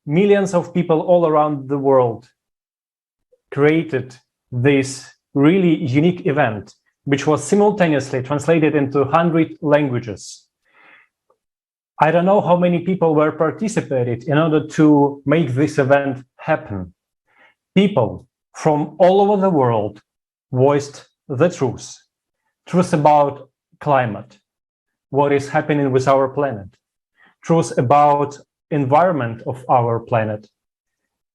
millions of people all around the world created this really unique event, which was simultaneously translated into 100 languages. I don't know how many people were participated in order to make this event happen. People from all over the world voiced the truth about climate, what is happening with our planet, truth about environment of our planet,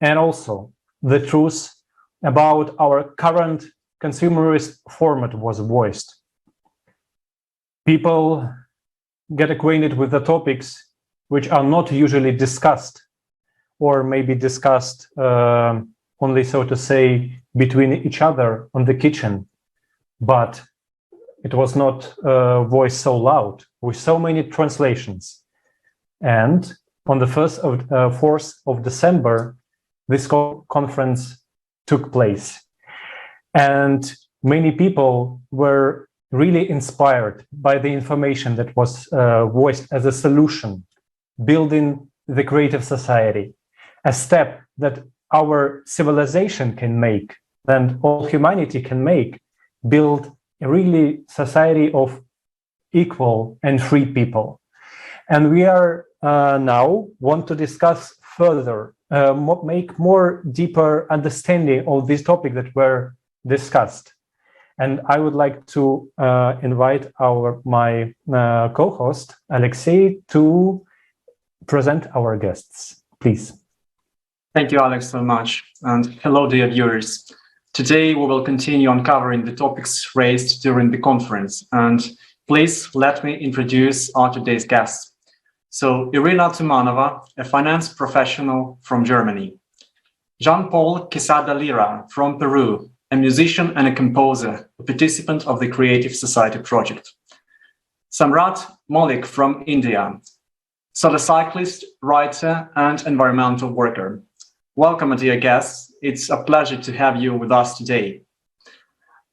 and also the truth about our current consumerist format was voiced. People get acquainted with the topics which are not usually discussed, or maybe discussed only, so to say, between each other on the kitchen, but it was not voiced so loud with so many translations. And on the 4th of December, this conference took place. And many people were really inspired by the information that was voiced as a solution, building the creative society, a step that our civilization can make, and all humanity can make, build a really society of equal and free people. And we are now want to discuss further, make more deeper understanding of this topic that were discussed. And I would like to invite my co-host, Alexei, to present our guests, please. Thank you, Alex, so much. And hello, dear viewers. Today, we will continue uncovering the topics raised during the conference. And please let me introduce our today's guests. So, Irina Tumanova, a finance professional from Germany. Jean-Paul Quesada-Lira from Peru, a musician and a composer, a participant of the Creative Society project. Samrat Maulik from India, solar cyclist, writer, and environmental worker. Welcome, dear guests. It's a pleasure to have you with us today.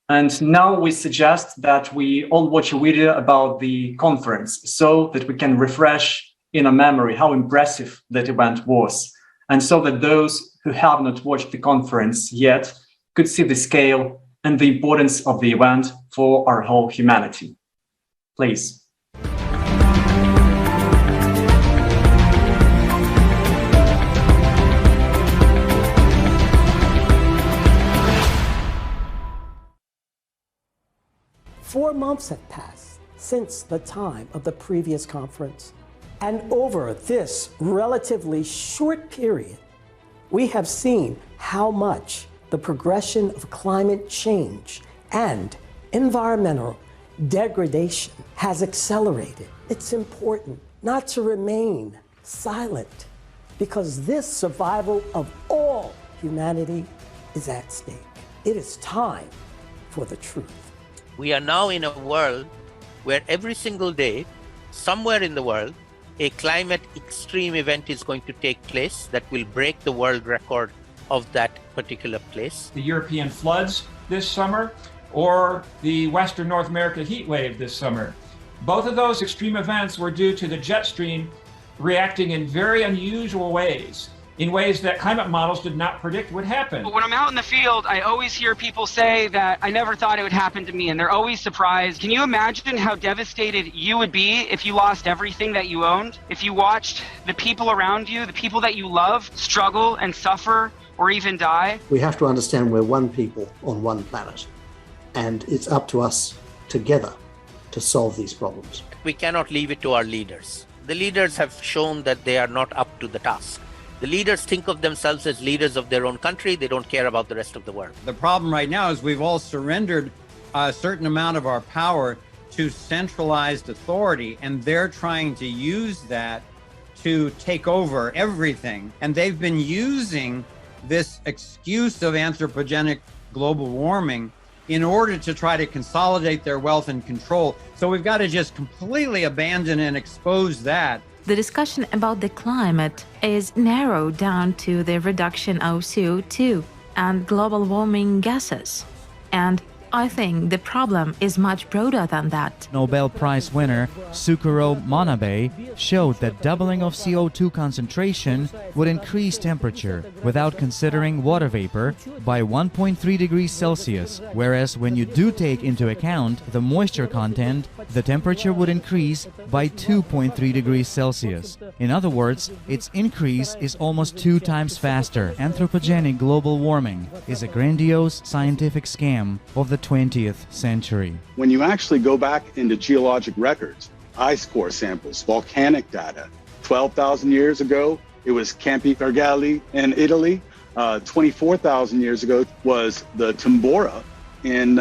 And now we suggest that we all watch a video about the conference so that we can refresh in our memory how impressive that event was, and so that those who have not watched the conference yet could see the scale and the importance of the event for our whole humanity. Please. Four months have passed since the time of the previous conference. And over this relatively short period, we have seen how much the progression of climate change and environmental degradation has accelerated. It's important not to remain silent, because this survival of all humanity is at stake. It is time for the truth. We are now in a world where every single day, somewhere in the world, a climate extreme event is going to take place that will break the world record of that particular place. The European floods this summer, or the Western North America heat wave this summer. Both of those extreme events were due to the jet stream reacting in very unusual ways, in ways that climate models did not predict would happen. When I'm out in the field, I always hear people say that I never thought it would happen to me, and they're always surprised. Can you imagine how devastated you would be if you lost everything that you owned? If you watched the people around you, the people that you love, struggle and suffer or even die? We have to understand we're one people on one planet, and it's up to us together to solve these problems. We cannot leave it to our leaders. The leaders have shown that they are not up to the task. The leaders think of themselves as leaders of their own country. They don't care about the rest of the world. The problem right now is we've all surrendered a certain amount of our power to centralized authority, and they're trying to use that to take over everything. And they've been using this excuse of anthropogenic global warming in order to try to consolidate their wealth and control. So we've got to just completely abandon and expose that. The discussion about the climate is narrowed down to the reduction of CO2 and global warming gases. And I think the problem is much broader than that. Nobel Prize winner Sukuro Manabe showed that doubling of CO2 concentration would increase temperature without considering water vapor by 1.3 degrees Celsius, whereas when you do take into account the moisture content, the temperature would increase by 2.3 degrees Celsius. In other words, its increase is almost 2 times faster. Anthropogenic global warming is a grandiose scientific scam of the 20th century. When you actually go back into geologic records, ice core samples, volcanic data, 12,000 years ago, it was Campi Gargali in Italy. 24,000 years ago was the Tambora in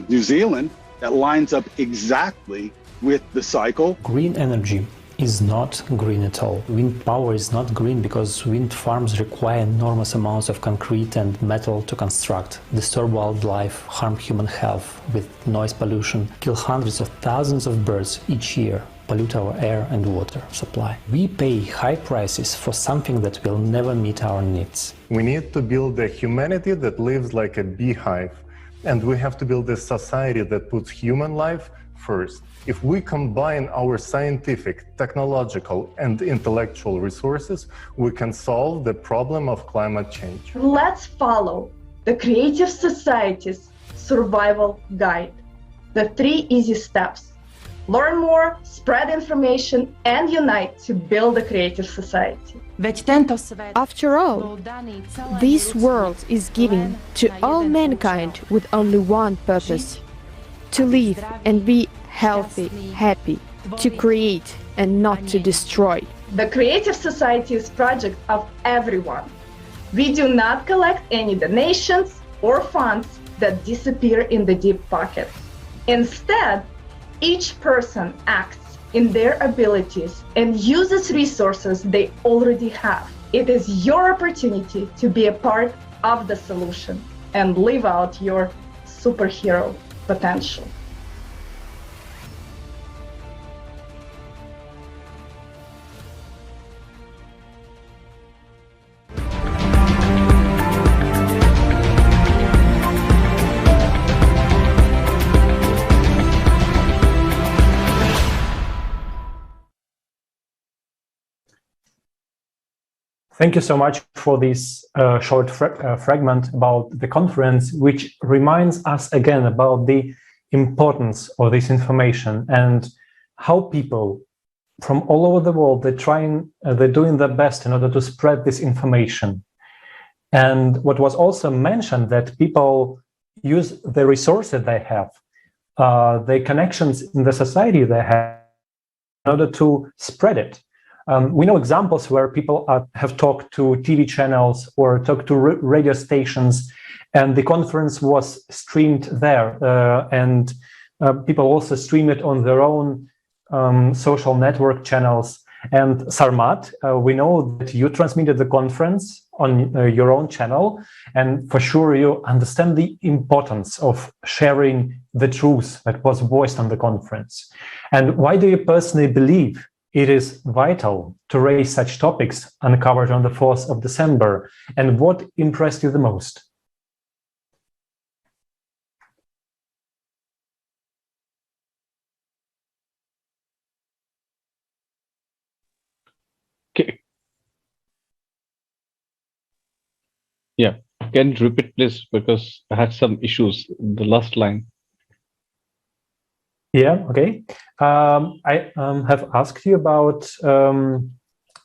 New Zealand. That lines up exactly with the cycle. Green energy is not green at all. Wind power is not green because wind farms require enormous amounts of concrete and metal to construct, disturb wildlife, harm human health with noise pollution, kill hundreds of thousands of birds each year, pollute our air and water supply. We pay high prices for something that will never meet our needs. We need to build a humanity that lives like a beehive, and we have to build a society that puts human life first. If we combine our scientific, technological, and intellectual resources, we can solve the problem of climate change. Let's follow the Creative Society's survival guide. The 3 easy steps. Learn more, spread information, and unite to build a creative society. After all, this world is given to all mankind with only one purpose: to live and be healthy, happy, to create and not to destroy. The Creative Society is a project of everyone. We do not collect any donations or funds that disappear in the deep pockets. Instead, each person acts in their abilities and uses resources they already have. It is your opportunity to be a part of the solution and live out your superhero potential. Thank you so much for this short fragment about the conference, which reminds us again about the importance of this information and how people from all over the world, they're doing their best in order to spread this information. And what was also mentioned, that people use the resources they have, the connections in the society they have, in order to spread it. We know examples where people have talked to TV channels or talked to radio stations, and the conference was streamed there. And people also stream it on their own social network channels. And Sarmat, we know that you transmitted the conference on your own channel, and for sure you understand the importance of sharing the truth that was voiced on the conference. And why do you personally believe it is vital to raise such topics uncovered on the 4th of December? And what impressed you the most? Okay. Yeah, can you repeat please, because I had some issues in the last line. Yeah, okay. I have asked you about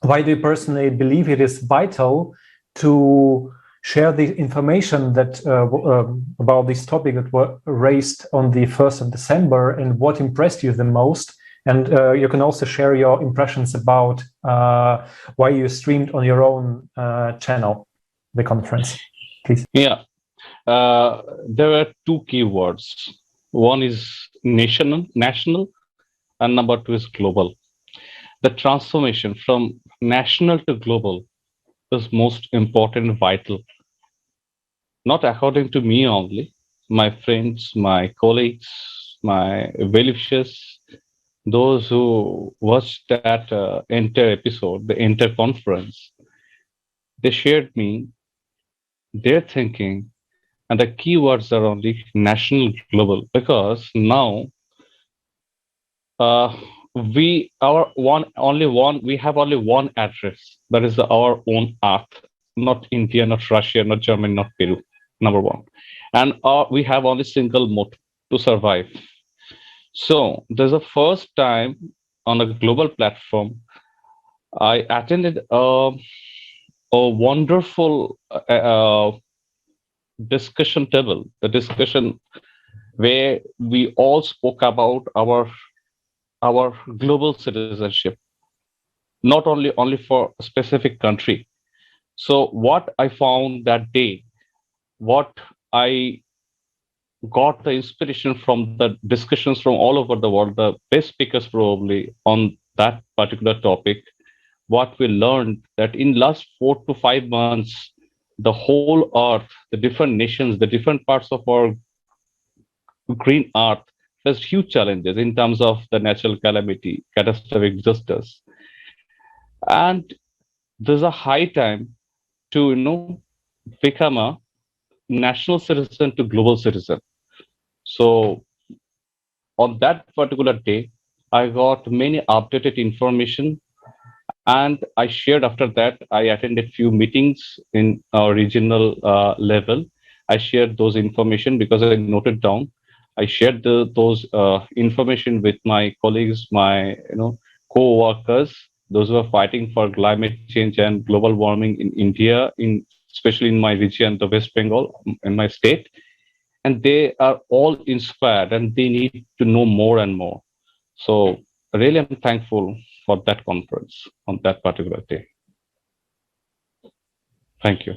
why do you personally believe it is vital to share the information that about this topic that were raised on the 1st of December, and what impressed you the most? And you can also share your impressions about why you streamed on your own channel the conference, please. Yeah, there were 2 keywords. One is national, and number 2 is global. The transformation from national to global is most important, vital. Not according to me only, my friends, my colleagues, my well-wishers, those who watched that entire episode, the entire conference, they shared me their thinking And the keywords are only national, global, because now we have only one address, that is our own earth, not India, not Russia, not Germany, not Peru. Number one, and we have only single mode to survive. So there's a first time on a global platform I attended a wonderful discussion table, a discussion where we all spoke about our global citizenship, not only for a specific country. So what I found that day, what I got the inspiration from the discussions from all over the world, the best speakers probably on that particular topic, what we learned that in last 4 to 5 months, the whole earth, the different nations, the different parts of our green earth faced huge challenges in terms of the natural calamity, catastrophic disasters. And there's a high time to become a national citizen to global citizen. So on that particular day, I got many updated information, and I shared after that. I attended few meetings in our regional level. I shared those information because I noted down. I shared those information with my colleagues, my co-workers, those who are fighting for climate change and global warming in India, especially in my region, the West Bengal, in my state. And they are all inspired and they need to know more and more. So really, I'm thankful for that conference on that particular day. Thank you.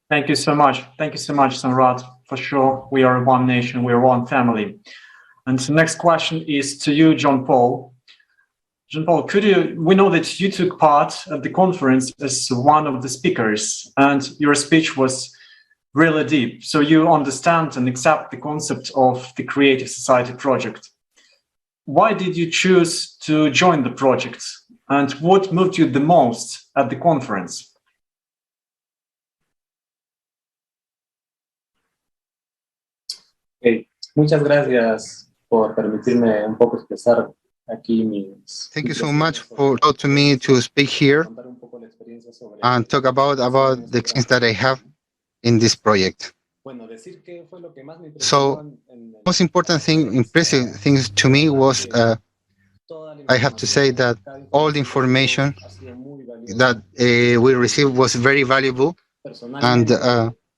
Thank you so much. Thank you so much, Samrat. For sure, we are one nation, we are one family. And the next question is to you, John Paul. John Paul, we know that you took part at the conference as one of the speakers, and your speech was really deep. So you understand and accept the concept of the Creative Society project. Why did you choose to join the project, and what moved you the most at the conference? Muchas gracias por permitirme un poco expresar aquí mis. Thank you so much for allowing me to speak here and talk about the experience that I have in this project. So, most important thing, impressive things to me was I have to say that all the information that we received was very valuable, and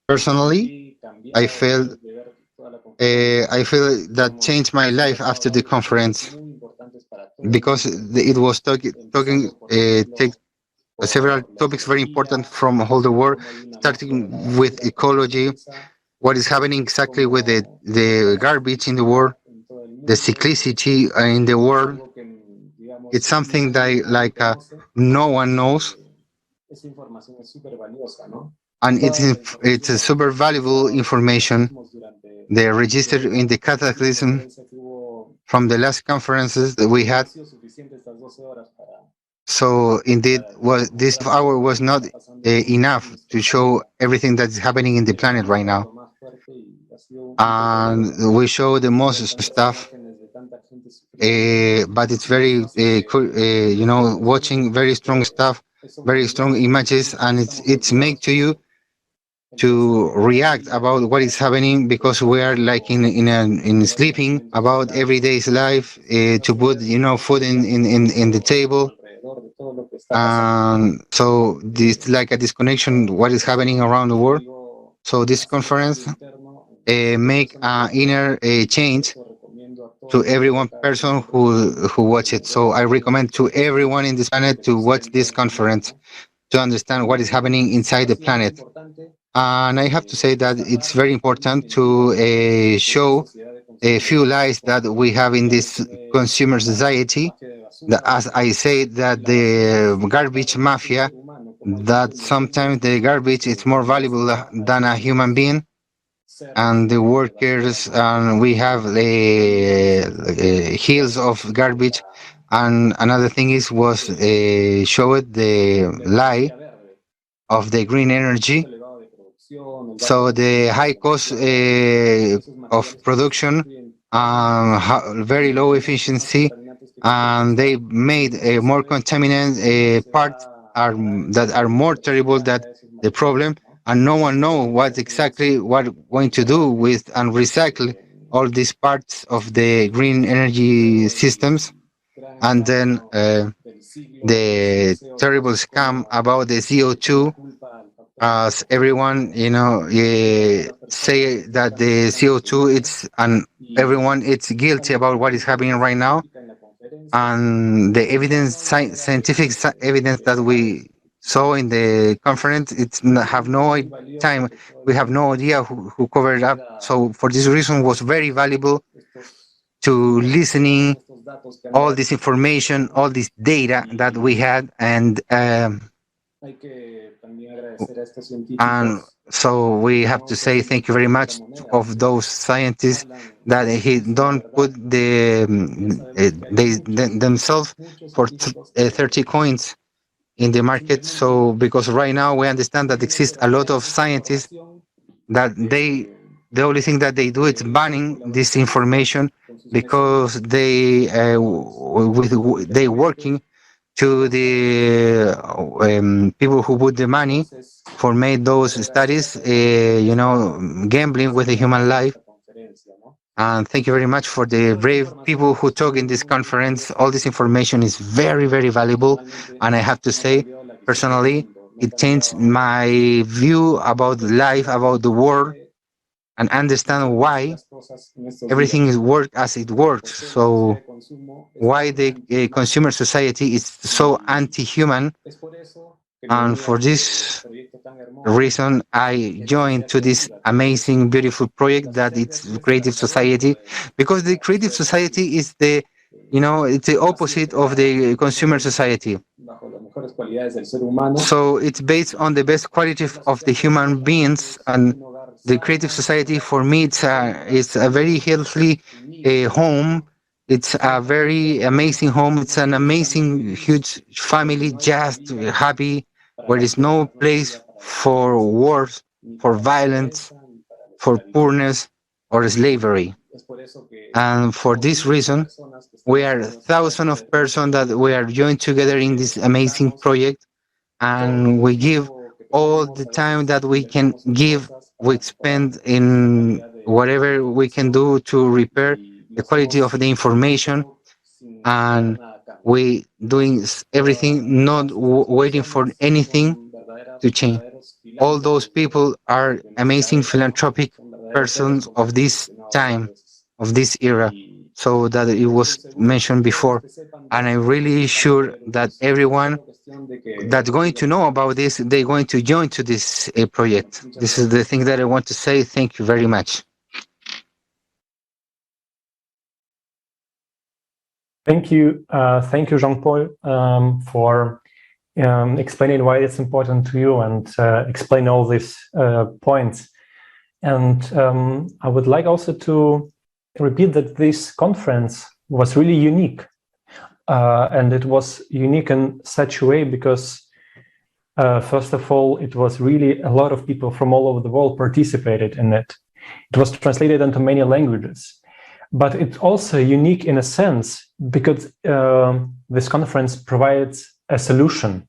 personally, I feel that changed my life after the conference, because it was talking take several topics very important from all the world, starting with ecology, what is happening exactly with the garbage in the world, the cyclicity in the world. It's something that no one knows, and it's a super valuable information. They registered in the cataclysm from the last conferences that we had. So indeed, this hour was not enough to show everything that's happening in the planet right now. And we show the most stuff, but it's very, watching very strong stuff, very strong images, and it's make to you to react about what is happening, because we are like in sleeping about everyday's life, to put food in the table. So this like a disconnection what is happening around the world. So this conference make an inner change to every one person who watch it. So I recommend to everyone in this planet to watch this conference to understand what is happening inside the planet. And I have to say that it's very important to show a few lies that we have in this consumer society. That, as I say, that the garbage mafia, that sometimes the garbage is more valuable than a human being, and the workers, and we have the hills of garbage. And another thing was showed the lie of the green energy, So the high cost of production, very low efficiency, and they made a more contaminant parts that are more terrible than the problem, and no one know what going to do with and recycle all these parts of the green energy systems. And then the terrible scam about the CO2, as everyone say that the CO2 everyone it's guilty about what is happening right now, and the scientific evidence that we saw in the conference, we have no idea who covered it up. So for this reason, was very valuable to listening all this information, all this data that we had, and so we have to say thank you very much of those scientists that he don't put themselves for 30 coins in the market. So because right now we understand that exists a lot of scientists that the only thing that they do is banning this information, because they working to the people who put the money for made those studies, gambling with the human life. And thank you very much for the brave people who talk in this conference. All this information is very, very valuable, and I have to say, personally, it changed my view about life, about the world, and understand why everything is work as it works. So why the consumer society is so anti-human. And for this reason, I joined to this amazing, beautiful project that it's Creative Society, because the Creative Society is it's the opposite of the consumer society. So it's based on the best quality of the human beings, and the Creative Society for me it's a very healthy home. It's a very amazing home. It's an amazing, huge family, just happy, where there's no place for wars, for violence, for poorness, or slavery. And for this reason, we are thousands of persons that we are joined together in this amazing project, and we give all the time that we can give. We spend in whatever we can do to repair the quality of the information, and we doing everything, not waiting for anything to change. All those people are amazing philanthropic persons of this time, of this era, so that it was mentioned before. And I'm really sure that everyone that's going to know about this, they're going to join to this project. This is the thing that I want to say. Thank you very much. Thank you, Jean-Paul, for explaining why it's important to you and explain all these points. And I would like also to repeat that this conference was really unique. And it was unique in such a way because, first of all, it was really a lot of people from all over the world participated in it. It was translated into many languages. But it's also unique in a sense because this conference provides a solution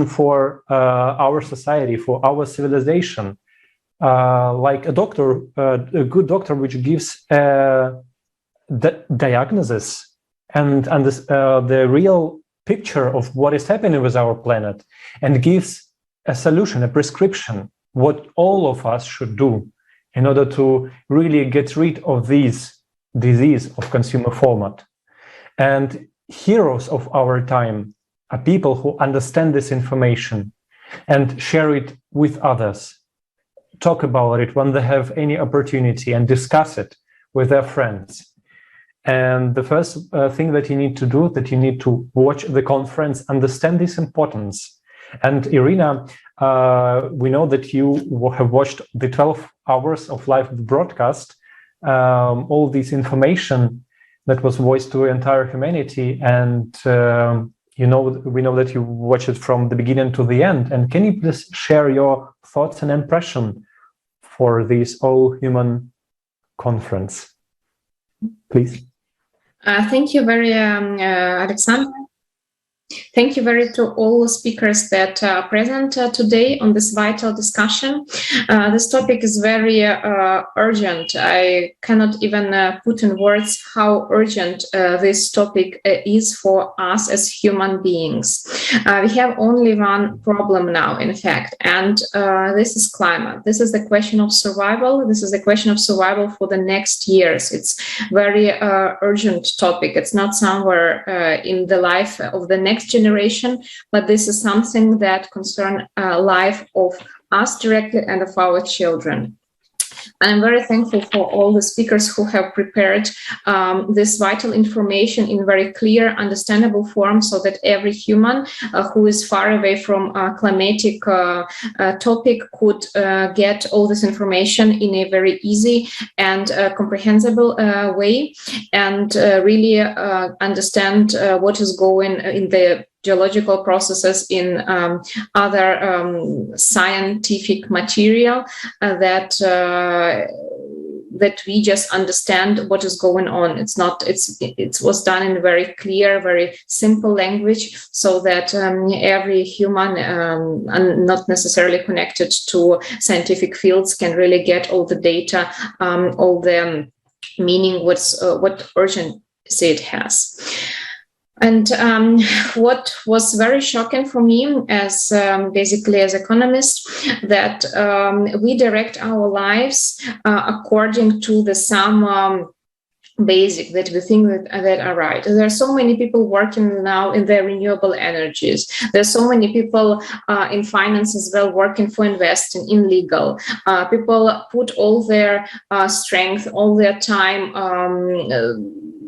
for our society, for our civilization, like a doctor, a good doctor, which gives the diagnosis and the real picture of what is happening with our planet, and gives a solution, a prescription, what all of us should do in order to really get rid of this disease of consumer format. And heroes of our time are people who understand this information and share it with others, talk about it when they have any opportunity, and discuss it with their friends. And the first thing that you need to do, that you need to watch the conference, understand this importance. And Irina, we know that you have watched the 12 hours of live broadcast, all this information that was voiced to entire humanity, and we know that you watched it from the beginning to the end. And can you please share your thoughts and impression for this all-human conference, please? Thank you very, Alexander. Thank you very to all speakers that are present today on this vital discussion. This topic is very urgent. I cannot even put in words how urgent this topic is for us as human beings. We have only one problem now, in fact, and this is climate. This is the question of survival. This is the question of survival for the next years. It's very urgent topic. It's not somewhere in the life of the next generation, but this is something that concerns life of us directly and of our children. I'm very thankful for all the speakers who have prepared this vital information in very clear, understandable form, so that every human who is far away from a climatic topic could get all this information in a very easy and comprehensible way, and really understand what is going in the geological processes in other scientific material that we just understand what is going on. It was done in very clear, very simple language, so that every human not necessarily connected to scientific fields can really get all the data, all the meaning, what urgency it has. And what was very shocking for me as basically as economists, that we direct our lives according to the some basic that we think that are right. There are so many people working now in the renewable energies. There's so many people in finance as well working for investing in legal. People put all their strength, all their time.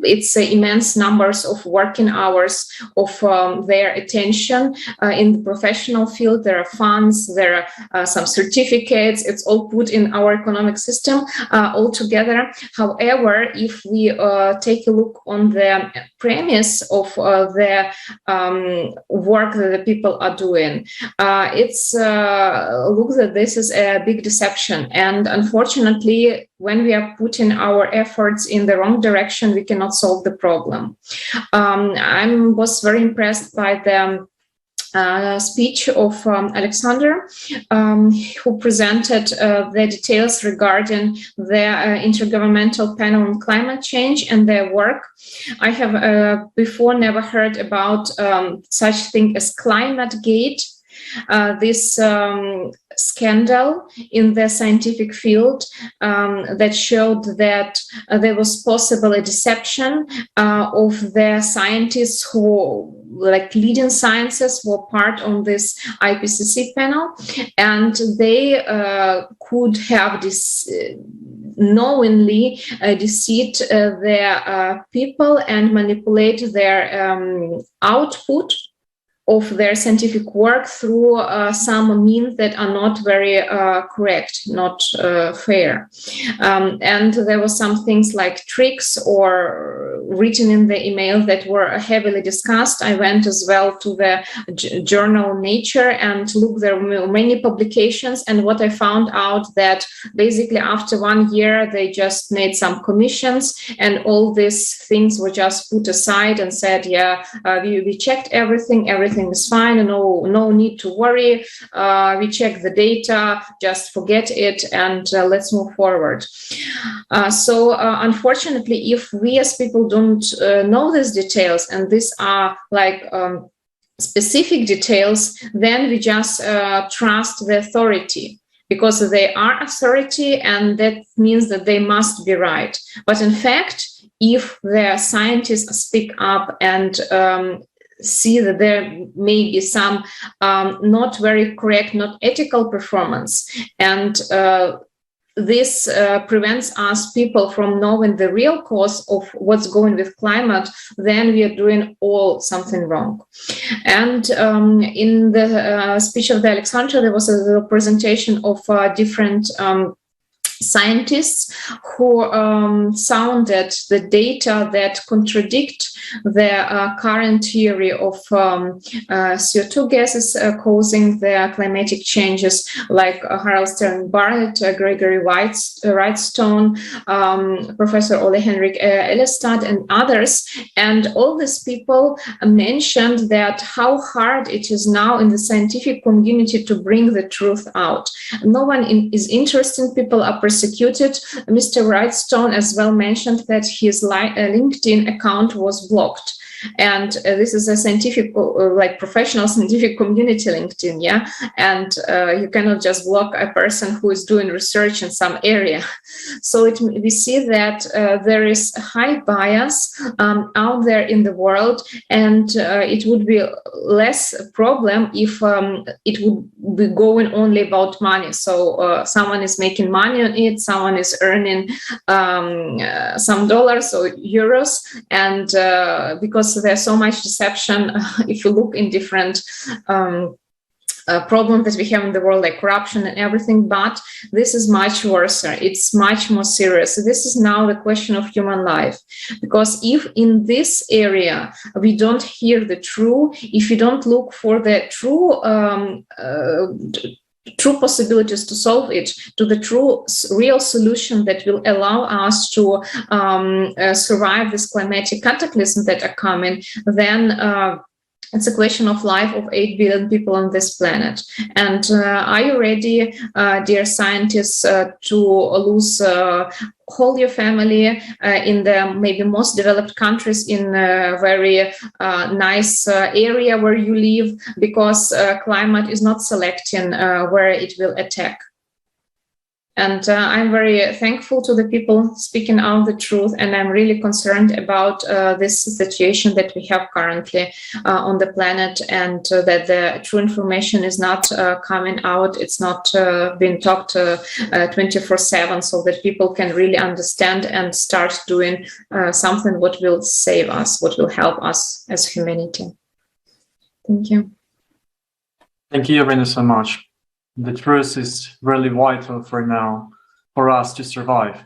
It's immense numbers of working hours of their attention in the professional field. There are funds, there are some certificates. It's all put in our economic system all together. However, if we take a look on the premise of the work that the people are doing, it's looks that this is a big deception. And unfortunately, when we are putting our efforts in the wrong direction, we cannot solve the problem. I was very impressed by the speech of Alexander, who presented the details regarding the Intergovernmental Panel on Climate Change and their work. I have before never heard about such thing as Climate Gate. This scandal in the scientific field that showed that there was possible a deception of the scientists who, like leading sciences, were part of this IPCC panel, and they could have this knowingly deceit their people and manipulate their output of their scientific work through some means that are not very correct, not fair. And there were some things like tricks or written in the email that were heavily discussed. I went as well to the journal Nature and looked. There were many publications, and what I found out that basically after 1 year they just made some commissions, and all these things were just put aside and said, yeah, we checked everything is fine, no need to worry, we checked the data, just forget it, and let's move forward. So unfortunately, if we as people don't know these details, and these are like specific details, then we just trust the authority, because they are authority, and that means that they must be right. But in fact, if the scientists speak up and see that there may be some not very correct, not ethical performance, and this prevents us people from knowing the real cause of what's going with climate, then we are doing all something wrong. And in the speech of the Alexandra, there was a presentation of different scientists who sounded the data that contradict the current theory of CO2 gases causing the climatic changes, like Harald Stern Barnett, Gregory Wrightstone, Professor Ole Henrik Elestad, and others. And all these people mentioned that how hard it is now in the scientific community to bring the truth out. No one is interested, people are persecuted. Mr. Wrightstone as well mentioned that his LinkedIn account was blocked. And this is a scientific, like professional scientific community LinkedIn, yeah? And you cannot just block a person who is doing research in some area. So we see that there is a high bias out there in the world, and it would be less problem if it would be going only about money. So someone is making money on it, someone is earning some dollars or euros, and because there's so much deception, if you look in different problems that we have in the world, like corruption and everything, but this is much worse. It's much more serious. This is now the question of human life, because if in this area we don't hear the true, if we don't look for the true possibilities to solve it, to the true real solution that will allow us to survive this climatic cataclysm that are coming, then it's a question of life of 8 billion people on this planet. And are you ready, dear scientists, to lose whole your family in the maybe most developed countries in a very nice area where you live, because climate is not selecting where it will attack? And I'm very thankful to the people speaking out the truth, and I'm really concerned about this situation that we have currently on the planet, and that the true information is not coming out. It's not being talked 24/7, so that people can really understand and start doing something what will save us, what will help us as humanity. Thank you. Thank you, Irina, so much. The truth is really vital for now, for us to survive.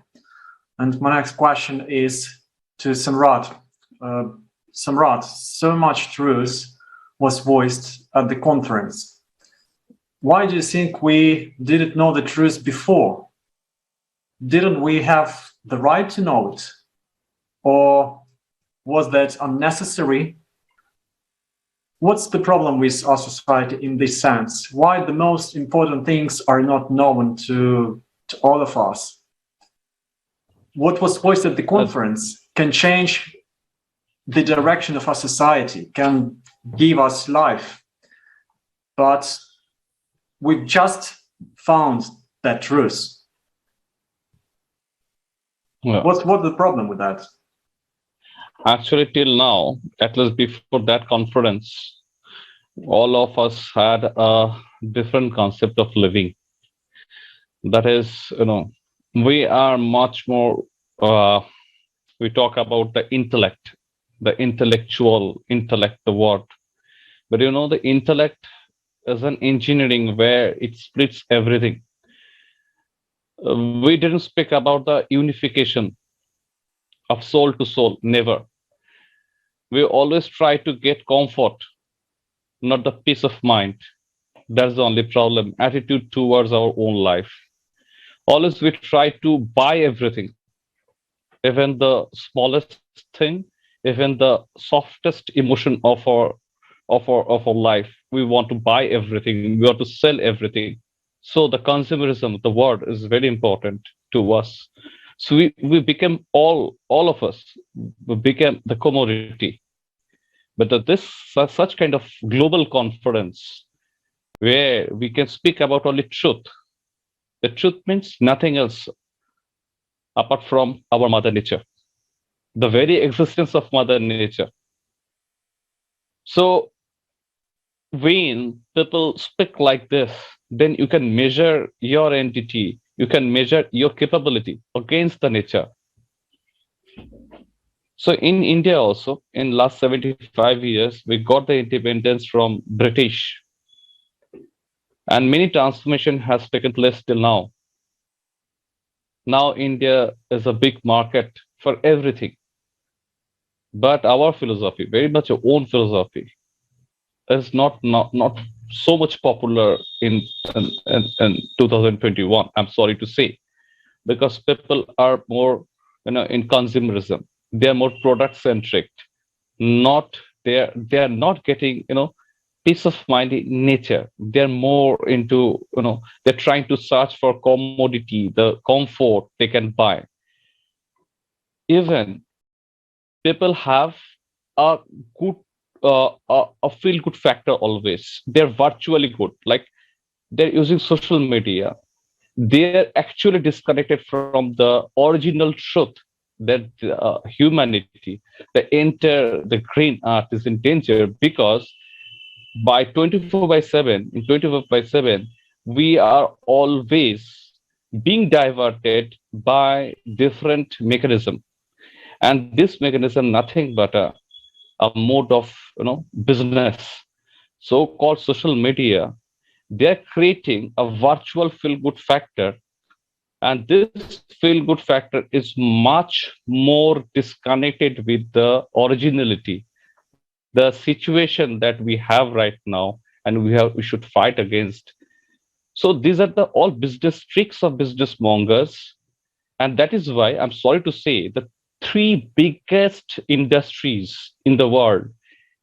And my next question is to Samrat. Samrat, so much truth was voiced at the conference. Why do you think we didn't know the truth before? Didn't we have the right to know it? Or was that unnecessary? What's the problem with our society in this sense? Why the most important things are not known to all of us? What was voiced at the conference can change the direction of our society, can give us life. But we've just found that truth. Yeah. What's the problem with that? Actually, till now, at least before that conference, all of us had a different concept of living. That is, we are much more, we talk about the intellect, the intellectual intellect, the word. But the intellect is an engineering where it splits everything. We didn't speak about the unification of soul to soul, never. We always try to get comfort, not the peace of mind. That's the only problem. Attitude towards our own life. Always we try to buy everything, even the smallest thing, even the softest emotion of our life. We want to buy everything. We want to sell everything. So the consumerism, the word, is very important to us. So we became all of us, we became the commodity. But such kind of global conference where we can speak about only truth. The truth means nothing else apart from our Mother Nature, the very existence of Mother Nature. So when people speak like this, then you can measure your entity, you can measure your capability against the nature. So in India also, in last 75 years, we got the independence from British. And many transformation has taken place till now. Now India is a big market for everything. But our philosophy, very much our own philosophy, is not so much popular in 2021. I'm sorry to say, because people are more, in consumerism. They are more product centric. Not they are not getting, peace of mind in nature. They're more into, they're trying to search for commodity, the comfort they can buy. Even people have a good a feel good factor always. They're virtually good. Like they're using social media. They're actually disconnected from the original truth that humanity, the green earth is in danger, because by 24 by 7, in 24 by 7, we are always being diverted by different mechanism. And this mechanism, nothing but a mode of, business, so called social media. They're creating a virtual feel good factor, and this feel good factor is much more disconnected with the originality, the situation that we have right now, and we should fight against. So these are the all business tricks of business mongers. And that is why I'm sorry to say the three biggest industries in the world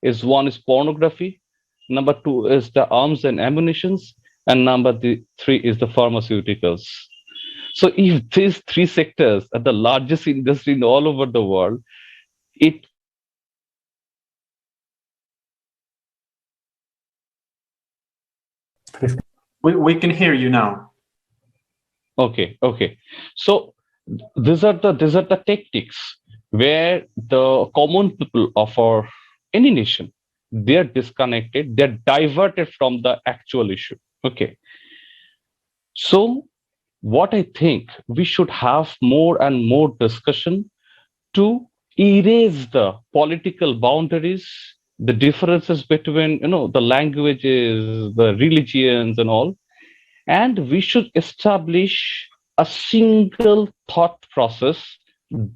is: one is pornography, number two is the arms and ammunitions, and three is the pharmaceuticals. So if these three sectors are the largest industry in all over the world, it We can hear you now. okay. So these are the tactics where the common people of our any nation, they're disconnected, they're diverted from the actual issue. Okay. So what I think, we should have more and more discussion to erase the political boundaries, the differences between, the languages, the religions and all. And we should establish a single thought process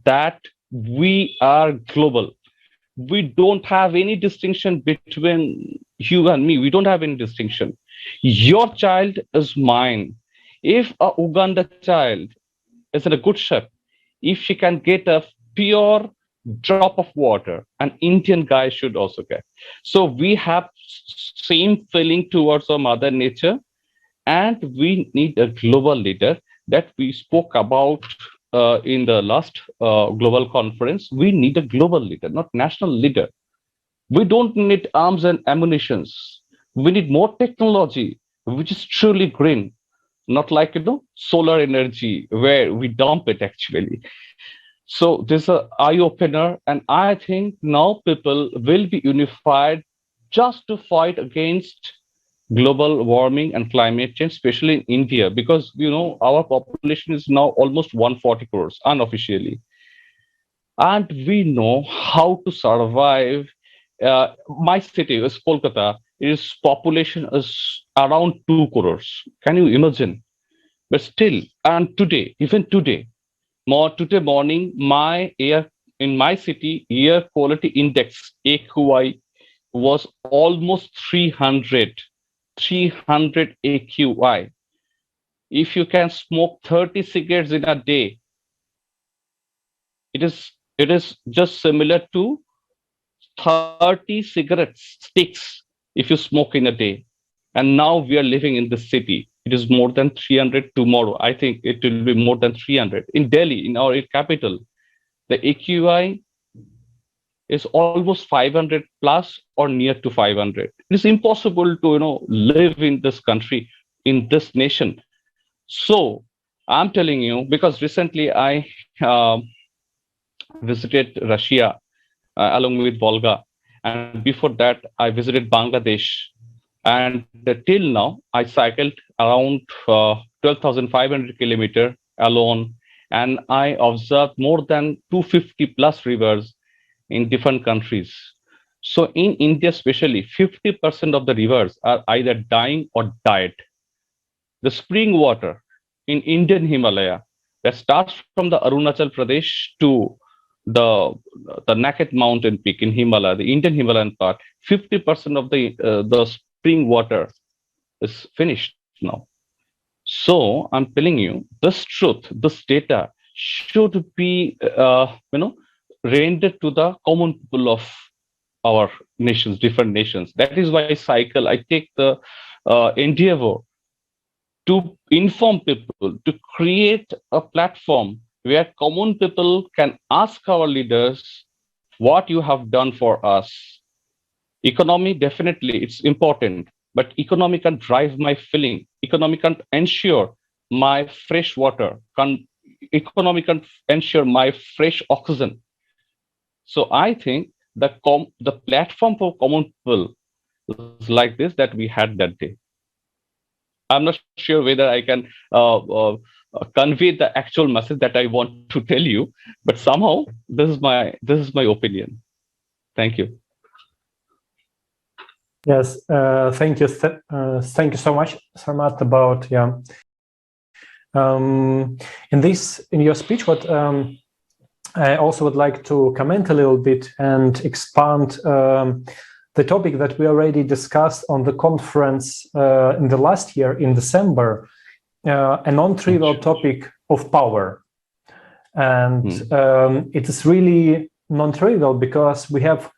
that we are global. We don't have any distinction between you and me. We don't have any distinction. Your child is mine. If a Uganda child is in a good shape, if she can get a pure drop of water, an Indian guy should also get. So we have same feeling towards our mother nature, and we need a global leader that we spoke about in the last global conference. We need a global leader, not national leader. We don't need arms and ammunitions. We need more technology, which is truly green, not like, solar energy where we dump it actually. So this is an eye opener, and I think now people will be unified just to fight against global warming and climate change, especially in India, because our population is now almost 140 crores unofficially, and we know how to survive. My city is Kolkata. Its population is around 2 crores. Can you imagine? But still, and today, even today, today morning, my air in my city air quality index AQI was almost 300. 300 AQI. If you can smoke 30 cigarettes in a day, it is just similar to 30 cigarette sticks if you smoke in a day. And now we are living in the city. It is more than 300 tomorrow. I think it will be more than 300. In Delhi, in our capital, the AQI is almost 500 plus or near to 500. It is impossible to live in this country, in this nation. So I'm telling you, because recently I visited Russia along with Volga, and before that I visited Bangladesh, and till now I cycled around 12,500 kilometer alone, and I observed more than 250 plus rivers in different countries. So in India, especially, 50% of the rivers are either dying or died. The spring water in Indian Himalaya that starts from the Arunachal Pradesh to the naked mountain peak in Himalaya, the Indian Himalayan part. 50% of the spring water is finished now. So I'm telling you, this truth, this data should be, rendered to the common people of our nations, different nations. That is why I take the endeavor to inform people, to create a platform where common people can ask our leaders what you have done for us. Economy, definitely, it's important, but economy can drive my feeling. Economy can ensure my fresh water. Economy can ensure my fresh oxygen. So I think the platform for common people is like this that we had that day. I'm not sure whether I can convey the actual message that I want to tell you, but somehow this is my opinion. Thank you. Yes, thank you. Thank you so much, Sarmat, about in your speech. What I also would like to comment a little bit and expand the topic that we already discussed on the conference in the last year in December, a non-trivial topic of power, and it is really non-trivial because we have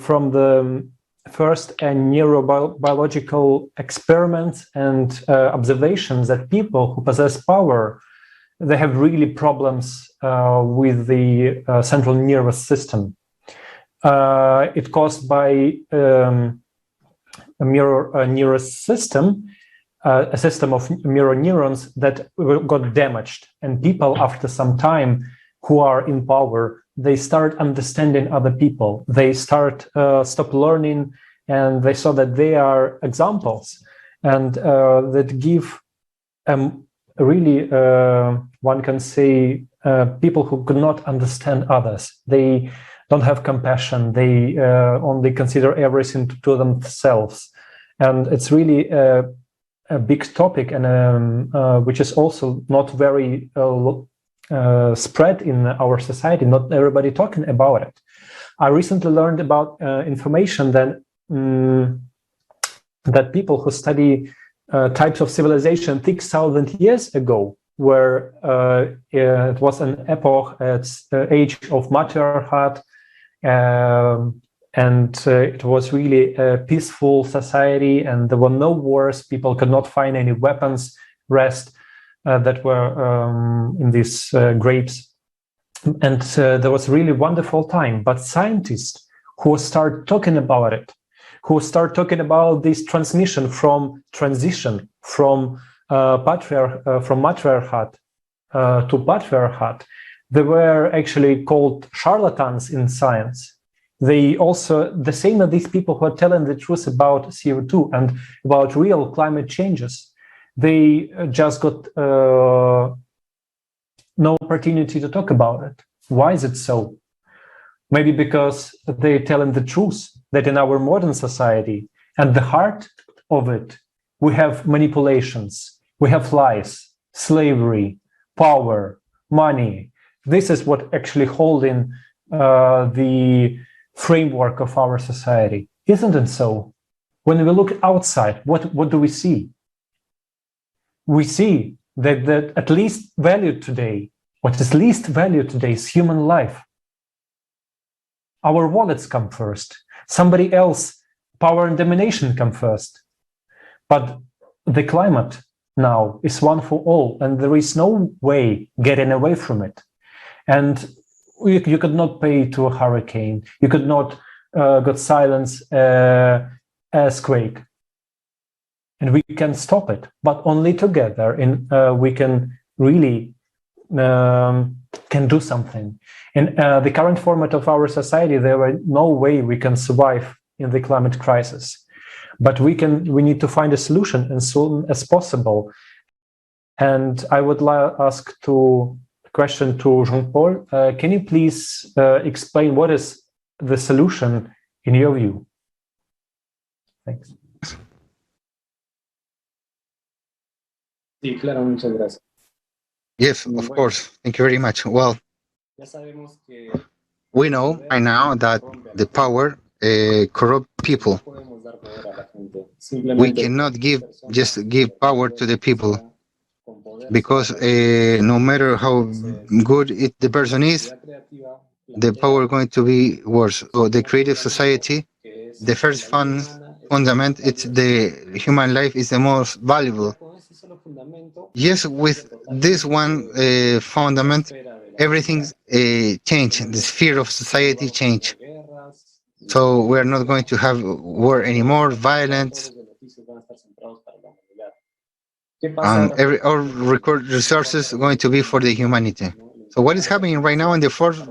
from the first neurobiological experiments and observations that people who possess power, they have really problems with the central nervous system. It's caused by a nervous system, a system of mirror neurons that got damaged, and people after some time who are in power, they start understanding other people. They stop learning, and they saw that they are examples, and that give really, one can say, people who could not understand others. They don't have compassion. They only consider everything to themselves, and it's really a big topic, and which is also not very spread in our society. Not everybody talking about it. I recently learned about information that that people who study types of civilization 6,000 years ago, where it was an epoch, it's the age of matriarchat, and it was really a peaceful society, and there were no wars. People could not find any weapons that were in these graves, and there was a really wonderful time. But scientists who start talking about it, who start talking about this transition from matriarchat to patriarchat, they were actually called charlatans in science. They also, the same as these people who are telling the truth about CO2 and about real climate changes, they just got no opportunity to talk about it. Why is it so? Maybe because they're telling the truth that in our modern society, at the heart of it, we have manipulations, we have lies, slavery, power, money. This is what actually holding the framework of our society. Isn't it so? When we look outside, what do we see? We see that at least valued today, what is least valued today is human life. Our wallets come first. Somebody else, power and domination come first. But the climate now is one for all, and there is no way getting away from it. And you could not pay to a hurricane. You could not got silence earthquake. And we can stop it, but only together. And we can really can do something. In the current format of our society, there is no way we can survive in the climate crisis. But we need to find a solution as soon as possible. And I would ask question to Jean-Paul. Can you please explain what is the solution in your view? Thanks. Sí, claro, muchas gracias. Yes, of course. Thank you very much. Well, we know right now that the power corrupt people. We cannot just give power to the people, because no matter how good the person is, the power going to be worse. So the creative society, the first fundament, it's the human life is the most valuable. Yes, with this one fundament, everything changed. The sphere of society changed. So we're not going to have war anymore, violence, and all resources are going to be for the humanity. So what is happening right now in the fourth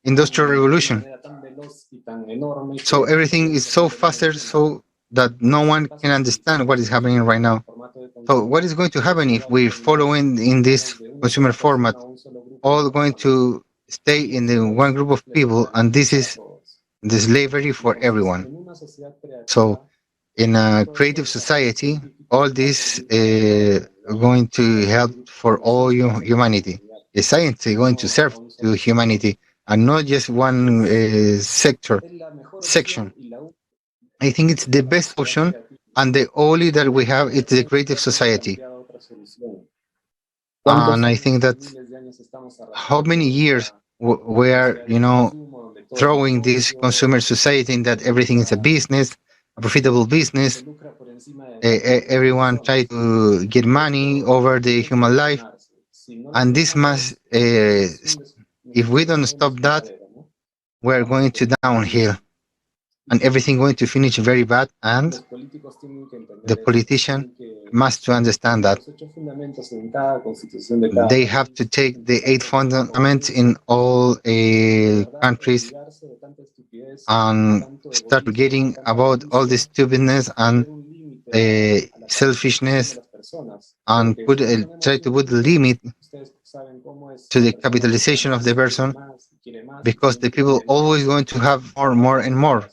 industrial revolution? So everything is so faster, so that no one can understand what is happening right now. So what is going to happen if we follow in this consumer format? All going to stay in the one group of people, and this is the slavery for everyone. So in a creative society, all this going to help for all humanity. The science is going to serve to humanity, and not just one section. I think it's the best option, and the only that we have is the creative society. And I think that how many years we are, throwing this consumer society in that everything is a business, a profitable business. Everyone try to get money over the human life, and this must. If we don't stop that, we're going to downhill, and everything going to finish very bad. And the politician must to understand that they have to take the 8 fundamentals in all countries and start getting about all the stupidness and selfishness, and try to put a limit to the capitalization of the person, because the people always going to have more and more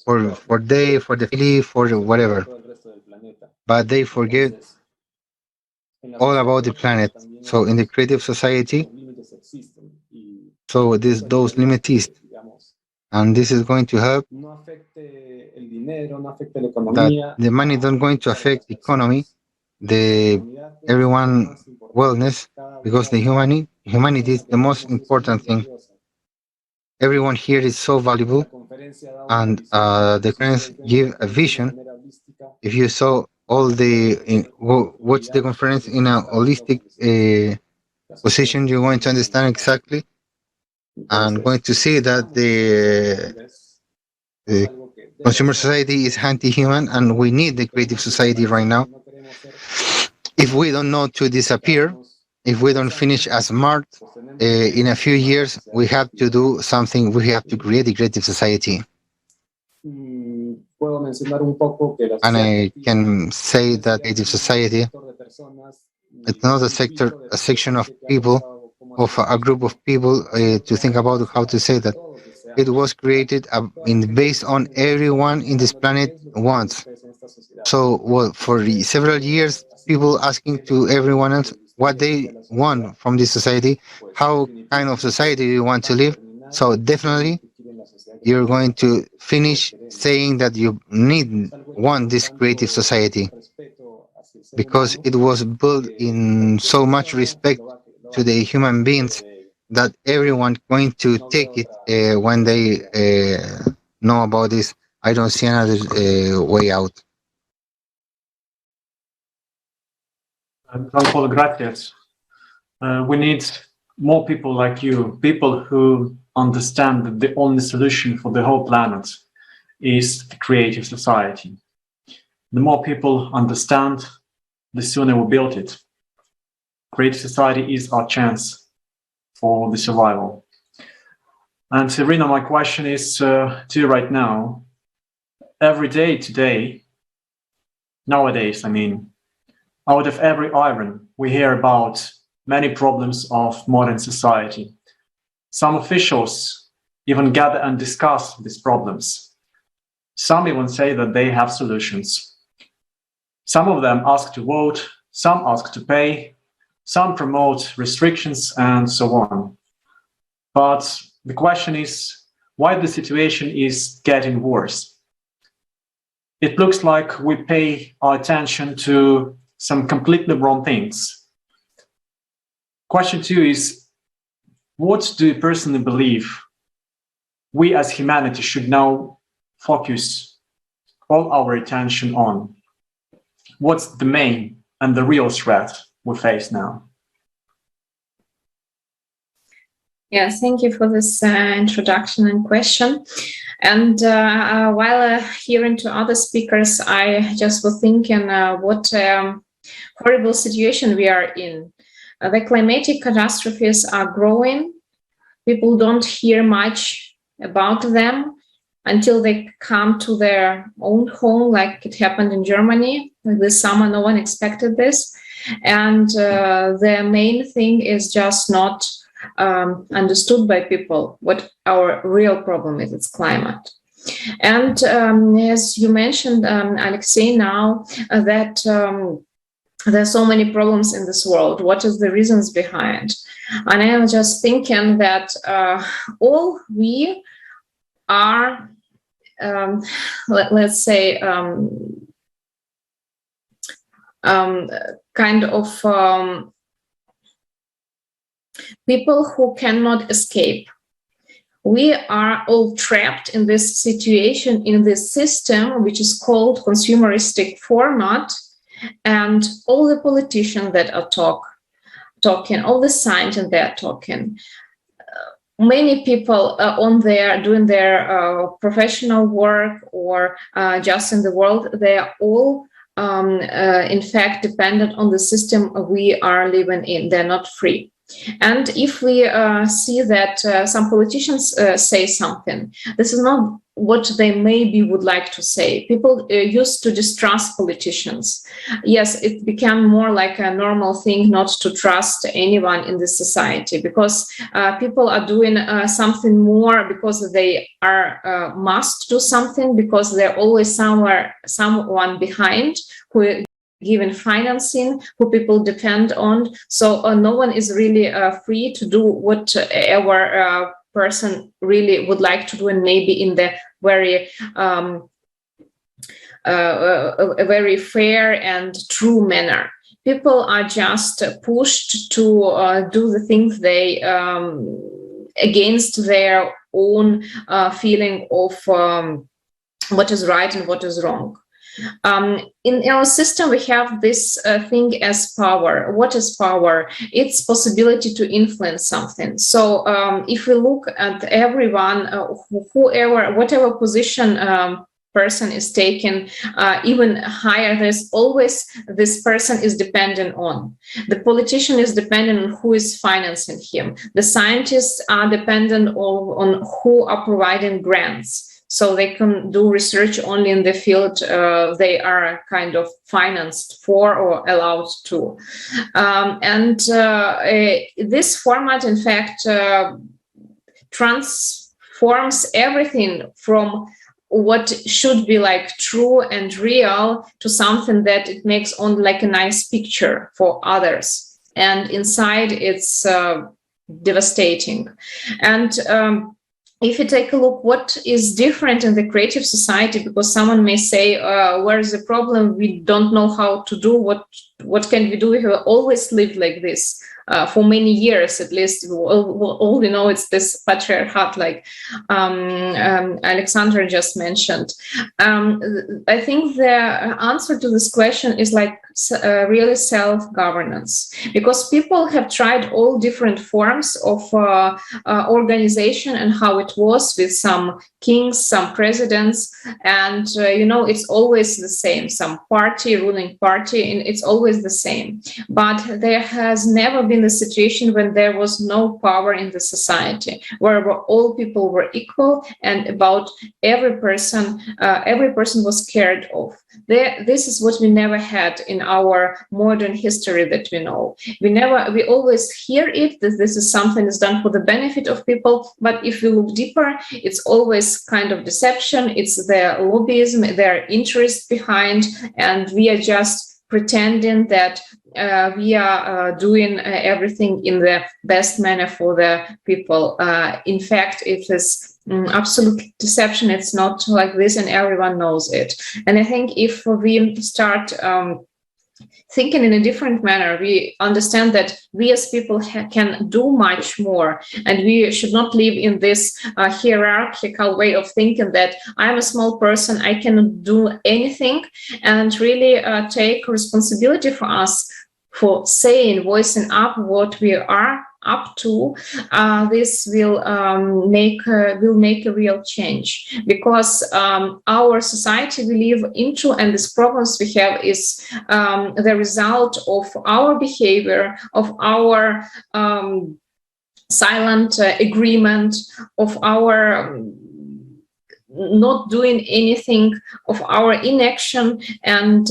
for the family, for whatever, but they forget all about the planet. So in the creative society, so those limits exist, and this is going to help that the money don't going to affect the economy, the everyone wellness, because the humanity is the most important thing. Everyone here is so valuable, and the conference give a vision. If you saw all watch the conference in a holistic position, you're going to understand exactly, and going to see that the consumer society is anti-human, and we need the creative society right now. If we don't know to disappear, if we don't finish as smart, in a few years we have to do something. We have to create a creative society. And I can say that creative society, it's not a section of people, of a group of people, to think about how to say that. It was created based on everyone in this planet wants. So for several years, people asking to everyone else what they want from this society, how kind of society you want to live. So definitely you're going to finish saying that you want this creative society, because it was built in so much respect to the human beings that everyone going to take it when they know about this. I don't see another way out. Jean-Paul, gracias. We need more people like you, people who understand that the only solution for the whole planet is the creative society. The more people understand, the sooner we build it. Creative society is our chance for the survival. And Serena, my question is to you right now. Every day today, nowadays, I mean, out of every iron, we hear about many problems of modern society. Some officials even gather and discuss these problems. Some even say that they have solutions. Some of them ask to vote, some ask to pay, Some promote restrictions and so on. But the question is why the situation is getting worse. It looks like we pay our attention to some completely wrong things. Question 2 is, what do you personally believe we as humanity should now focus all our attention on? What's the main and the real threat we face now? Yes, thank you for this introduction and question. And while hearing to other speakers, I just was thinking what horrible situation we are in. The climatic catastrophes are growing. People don't hear much about them until they come to their own home, like it happened in Germany. This summer, no one expected this. And the main thing is just not understood by people what our real problem is. It's climate. And as you mentioned, Alexei, now that there are so many problems in this world, what is the reasons behind? And I am just thinking that all we are, let's say, kind of people who cannot escape. We are all trapped in this situation, in this system, which is called consumeristic format, and all the politicians that are talking, all the scientists that are talking, many people doing their professional work or just in the world, they are all in fact dependent on the system we are living in. They're not free. And if we see that some politicians say something, this is not what they maybe would like to say. People used to distrust politicians. Yes, it became more like a normal thing not to trust anyone in this society, because people are doing something more because they are must do something, because they're always someone behind who given financing, who people depend on. So no one is really free to do whatever person really would like to do, and maybe in the very a very fair and true manner. People are just pushed to do the things they against their own feeling of what is right and what is wrong. In our system, we have this thing as power. What is power? It's possibility to influence something. So if we look at everyone, whatever position person is taken, even higher, there's always this person is dependent on. The politician is dependent on who is financing him. The scientists are dependent on who are providing grants. So they can do research only in the field they are kind of financed for or allowed to. This format, in fact, transforms everything from what should be like true and real to something that it makes only like a nice picture for others. And inside it's devastating. And if you take a look, what is different in the creative society, because someone may say, where is the problem? We don't know how to do, what can we do? We have always lived like this for many years, at least. All we know is this patriarchat, like Alexandra just mentioned. I think the answer to this question is like really self-governance, because people have tried all different forms of organization and how it was with some kings, some presidents, and it's always the same, some party, ruling party, and it's always the same. But there has never been a situation when there was no power in the society, where all people were equal, and about every person was cared of. This is what we never had in our modern history that we know. We always hear it, that this is something is done for the benefit of people, but if we look deeper, it's always kind of deception, it's their lobbyism, their interest behind, and we are just pretending that we are doing everything in the best manner for the people. In fact, it is absolute deception. It's not like this, and everyone knows it. And I think if we start thinking in a different manner, we understand that we as people can do much more, and we should not live in this hierarchical way of thinking that I'm a small person, I cannot do anything, and really take responsibility for us for saying, voicing up what we are up to. This will make a real change, because our society we live into and these problems we have is the result of our behavior, of our silent agreement, of our not doing anything, of our inaction. And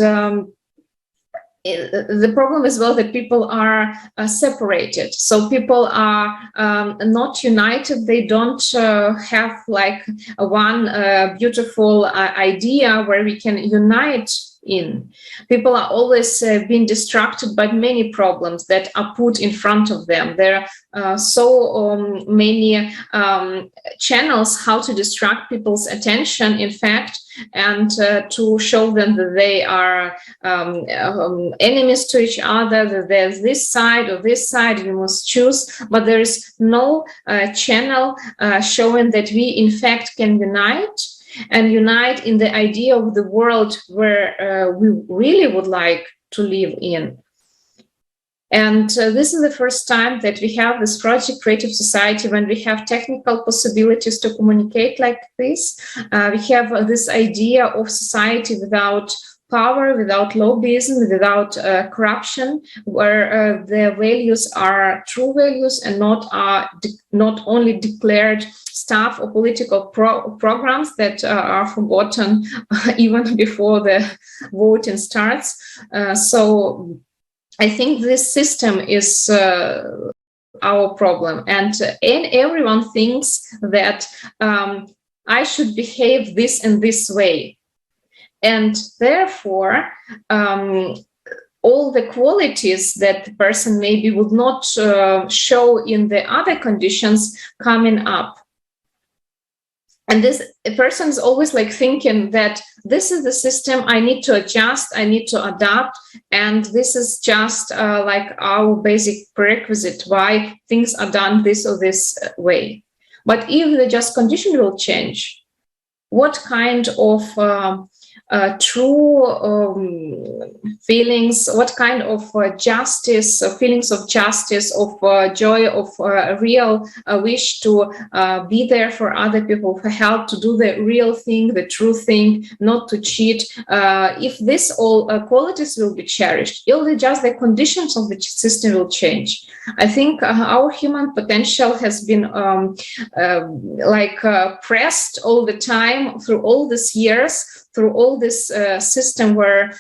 the problem as well that people are separated. So people are not united. They don't have like one beautiful idea where we can unite in. People are always being distracted by many problems that are put in front of them. There are so many channels how to distract people's attention, in fact, and to show them that they are enemies to each other, that there's this side or this side, you must choose. But there is no channel showing that we, in fact, can unite, and unite in the idea of the world where we really would like to live in. And this is the first time that we have this project Creative Society, when we have technical possibilities to communicate like this. We have this idea of society without power, without lobbyism, without corruption, where the values are true values and not only declared stuff or political programs that are forgotten even before the voting starts. So I think this system is our problem, and everyone thinks that I should behave this and this way. And therefore, all the qualities that the person maybe would not show in the other conditions coming up. And this person is always like thinking that this is the system, I need to adjust, I need to adapt, and this is just like our basic prerequisite why things are done this or this way. But if the just condition will change, what kind of true feelings, what kind of justice, feelings of justice, of joy, of real wish to be there for other people, for help, to do the real thing, the true thing, not to cheat. If this all qualities will be cherished, only just the conditions of the system will change. I think our human potential has been pressed all the time through all these years, through all this system where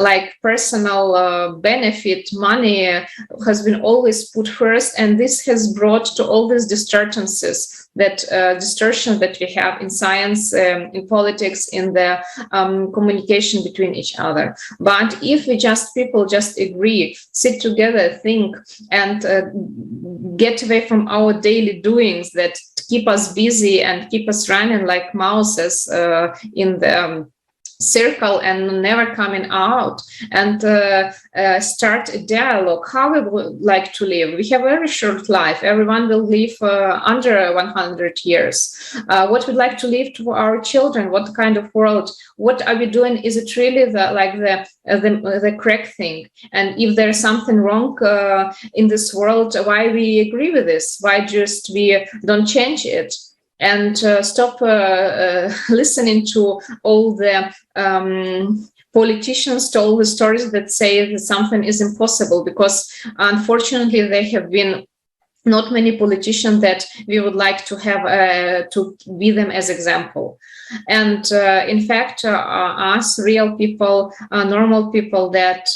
like personal benefit, money has been always put first, and this has brought to all these disturbances, that distortion that we have in science, in politics, in the communication between each other. But if we people just agree, sit together, think, and get away from our daily doings that keep us busy and keep us running like mouses in the circle and never coming out, and start a dialogue how we would like to live. We have a very short life. Everyone will live under 100 years. What we'd like to leave to our children, what kind of world, what are we doing? Is it really the correct thing? And if there's something wrong in this world, why we agree with this? Why just we don't change it? And stop listening to all the politicians, to all the stories that say that something is impossible, because unfortunately they have been not many politicians that we would like to have to be them as example. And in fact, us real people, normal people that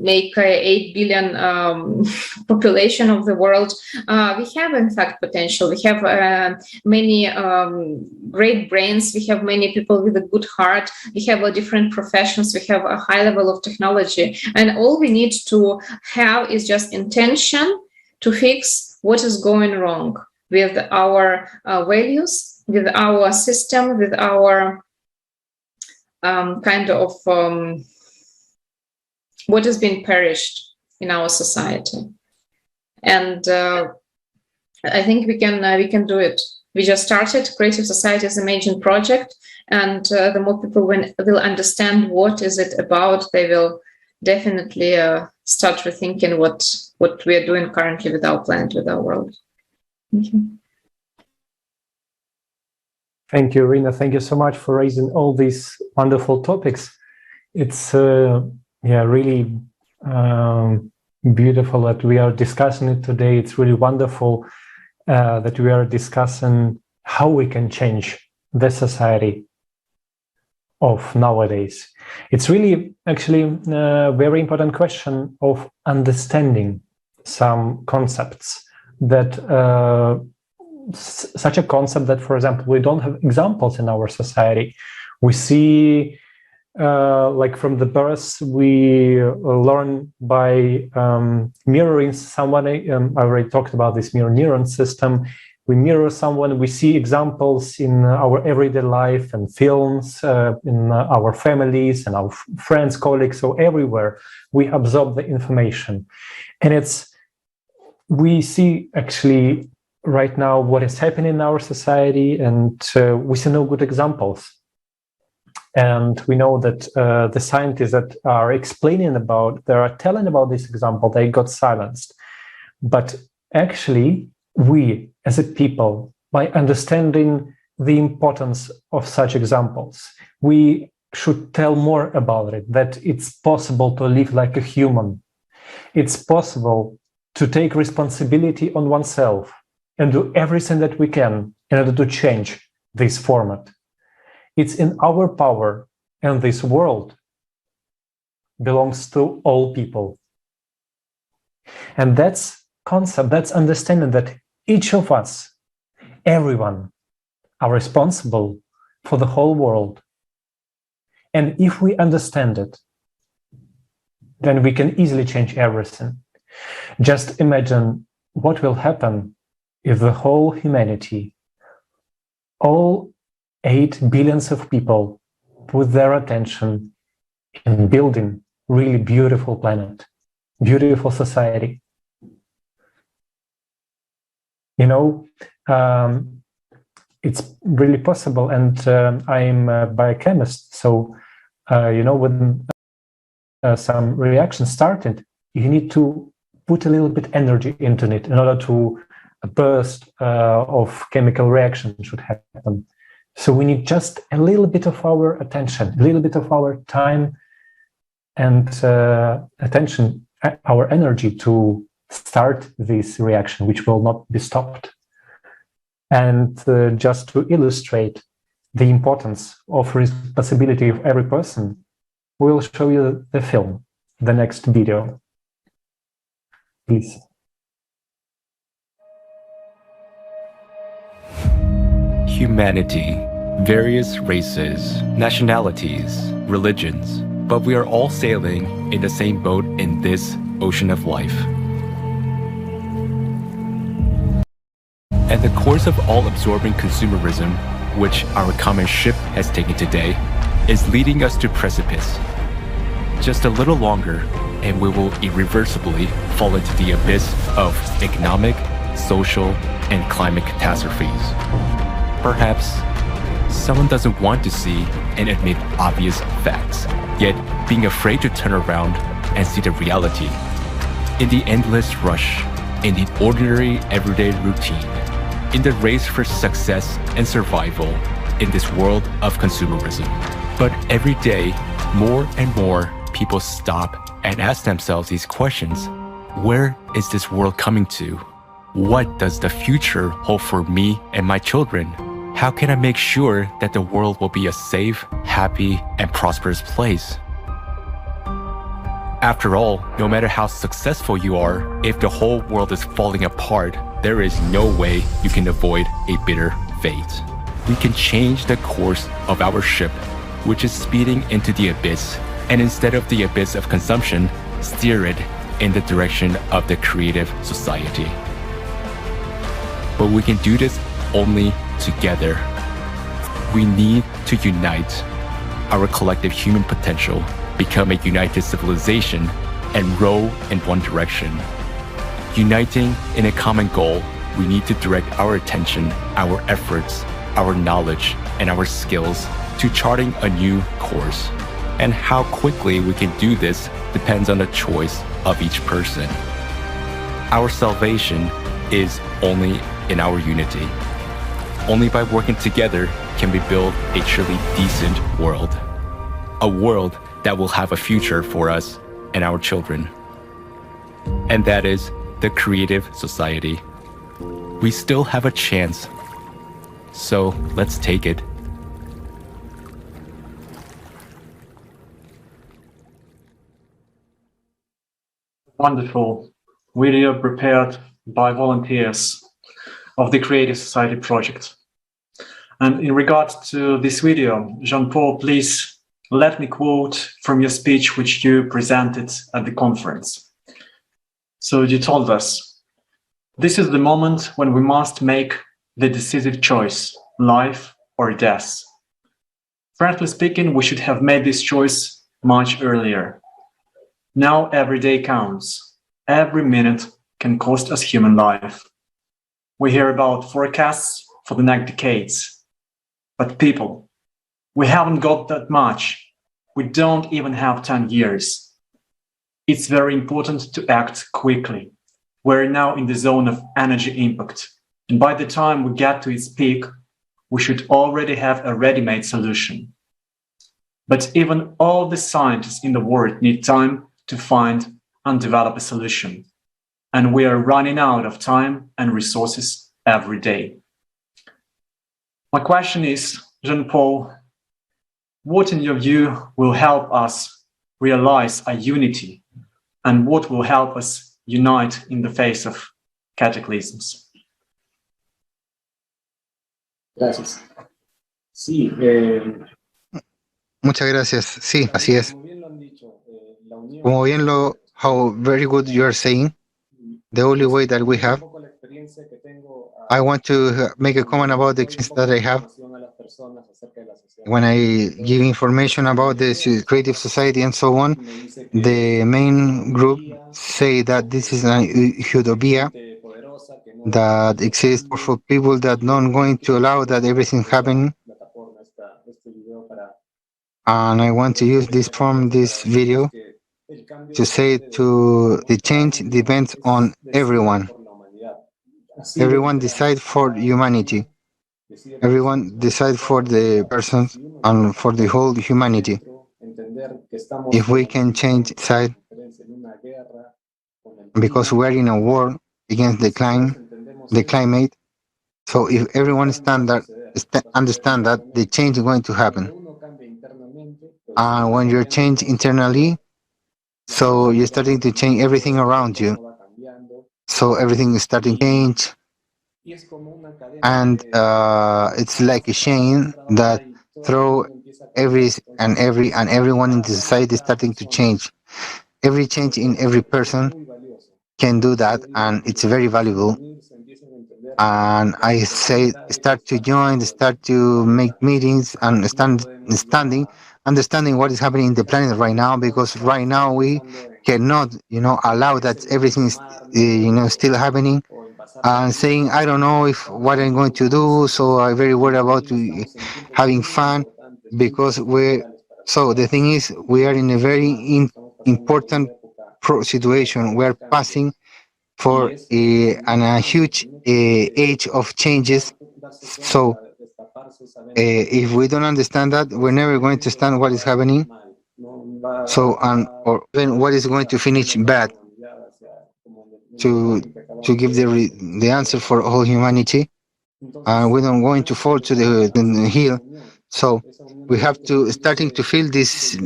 make 8 billion population of the world, we have in fact potential. We have many great brains. We have many people with a good heart. We have different professions. We have a high level of technology. And all we need to have is just intention to fix what is going wrong with our values, with our system, with our kind of what has been perished in our society. And I think we can do it. We just started. Creative Society is a major project, and the more people will understand what is it about, they will definitely start rethinking what we are doing currently with our planet, with our world. Thank you. Thank you, Irina. Thank you so much for raising all these wonderful topics. It's really beautiful that we are discussing it today. It's really wonderful that we are discussing how we can change the society of nowadays. It's really actually a very important question of understanding some concepts that such a concept that, for example, we don't have examples in our society. We see like from the birth, we learn by mirroring someone. I already talked about this mirror neuron system. We mirror someone, we see examples in our everyday life and films, in our families and our friends, colleagues, so everywhere we absorb the information. And we see actually right now what is happening in our society, and we see no good examples. And we know that the scientists that are explaining about, they are telling about this example, they got silenced. But actually, we as a people, by understanding the importance of such examples, we should tell more about it, that it's possible to live like a human. It's possible to take responsibility on oneself and do everything that we can in order to change this format. It's in our power, and this world belongs to all people. And that's concept, that's understanding that each of us, everyone, are responsible for the whole world. And if we understand it, then we can easily change everything. Just imagine what will happen if the whole humanity, all 8 billions of people, put their attention in building really beautiful planet, beautiful society. You know, it's really possible, and I'm a biochemist, so you know, when some reaction started, you need to put a little bit energy into it in order to a burst of chemical reaction should happen. So we need just a little bit of our attention, a little bit of our time and attention, our energy to start this reaction, which will not be stopped. And just to illustrate the importance of responsibility of every person, we'll show you the film, the next video. Please. Humanity, various races, nationalities, religions, but we are all sailing in the same boat in this ocean of life. And the course of all-absorbing consumerism, which our common ship has taken today, is leading us to precipice. Just a little longer, and we will irreversibly fall into the abyss of economic, social, and climate catastrophes. Perhaps someone doesn't want to see and admit obvious facts, yet being afraid to turn around and see the reality. In the endless rush, in the ordinary everyday routine, in the race for success and survival in this world of consumerism. But every day, more and more people stop and ask themselves these questions Where is this world coming to? What does the future hold for me and my children? How can I make sure that the world will be a safe, happy, and prosperous place? After all, no matter how successful you are, if the whole world is falling apart, there is no way you can avoid a bitter fate. We can change the course of our ship, which is speeding into the abyss, and instead of the abyss of consumption, steer it in the direction of the creative society. But we can do this only together. We need to unite our collective human potential, become a united civilization, and row in one direction. Uniting in a common goal, we need to direct our attention, our efforts, our knowledge, and our skills to charting a new course. And how quickly we can do this depends on the choice of each person. Our salvation is only in our unity. Only by working together can we build a truly decent world. A world that will have a future for us and our children. And that is the creative society. We still have a chance, so let's take it. Wonderful video prepared by volunteers of the Creative Society project. And in regards to this video, Jean-Paul, please let me quote from your speech which you presented at the conference. So you told us, "This is the moment when we must make the decisive choice, life or death. Frankly speaking, we should have made this choice much earlier. Now every day counts. Every minute can cost us human life. We hear about forecasts for the next decades. But people, we haven't got that much. We don't even have 10 years. It's very important to act quickly. We're now in the zone of energy impact. And by the time we get to its peak, we should already have a ready-made solution. But even all the scientists in the world need time to find and develop a solution. And we are running out of time and resources every day." My question is, Jean-Paul, what in your view will help us realize a unity, and what will help us unite in the face of cataclysms? Gracias. Sí, Muchas gracias. Sí, así es. Como bien how very good you are saying, the only way that we have, I want to make a comment about the experience that I have when I give information about the creative society and so on. The main group say that this is a utopia that exists for people that don't going to allow that everything happen. And I want to use this video to say the change depends on everyone. Everyone decide for humanity. Everyone decide for the persons and for the whole humanity. If we can change side, because we're in a war against the climate. So if everyone understand that the change is going to happen, and when you're changed internally, so you're starting to change everything around you. So everything is starting to change, and it's like a chain that throw everyone in the society starting to change. Every change in every person can do that, and it's very valuable. And I say, start to join, start to make meetings, and understanding what is happening in the planet right now, because right now we cannot, allow that everything is, still happening. And saying, I don't know what I'm going to do, so I'm very worried about having fun, because so the thing is, we are in a very important situation. We're passing for a huge age of changes. So if we don't understand that, we're never going to understand what is happening. So or even what is going to finish bad. to give the answer for all humanity. We don't going to fall to the hill. So we have to starting to feel this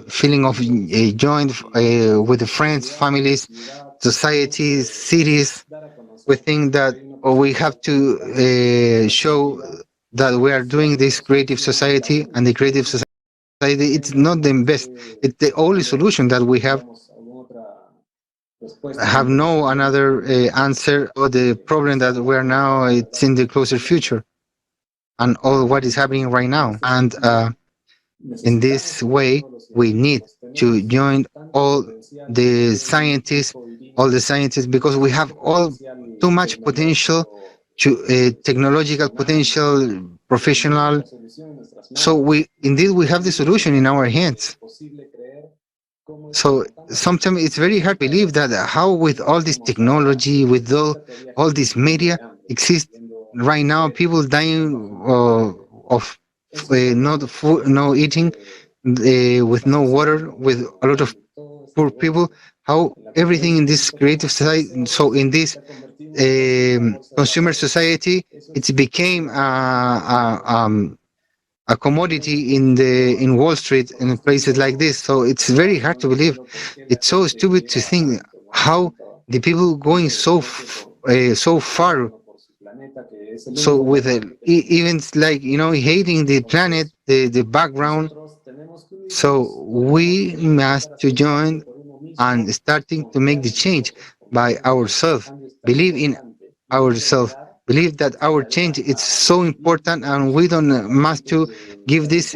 feeling of joined with the friends, families, societies, cities. We think that we have to show that we are doing this creative society, and the creative society, it's not the best, it's the only solution that we have no another answer or the problem that we're now, it's in the closer future and all what is happening right now. And in this way, we need to join all the scientists, because we have all too much potential, to technological potential, professional. So we have the solution in our hands. So sometimes it's very hard to believe that how with all this technology, with all this media exists right now, people dying of not food, no eating, with no water, with a lot of poor people. How everything in this creative society, so in this consumer society, it became a commodity in Wall Street and places like this. So it's very hard to believe. It's so stupid to think how the people going so far. So with even like hating the planet, the background. So we must to join and starting to make the change by ourselves. Believe in ourselves. Believe that our change is so important, and we don't must to give this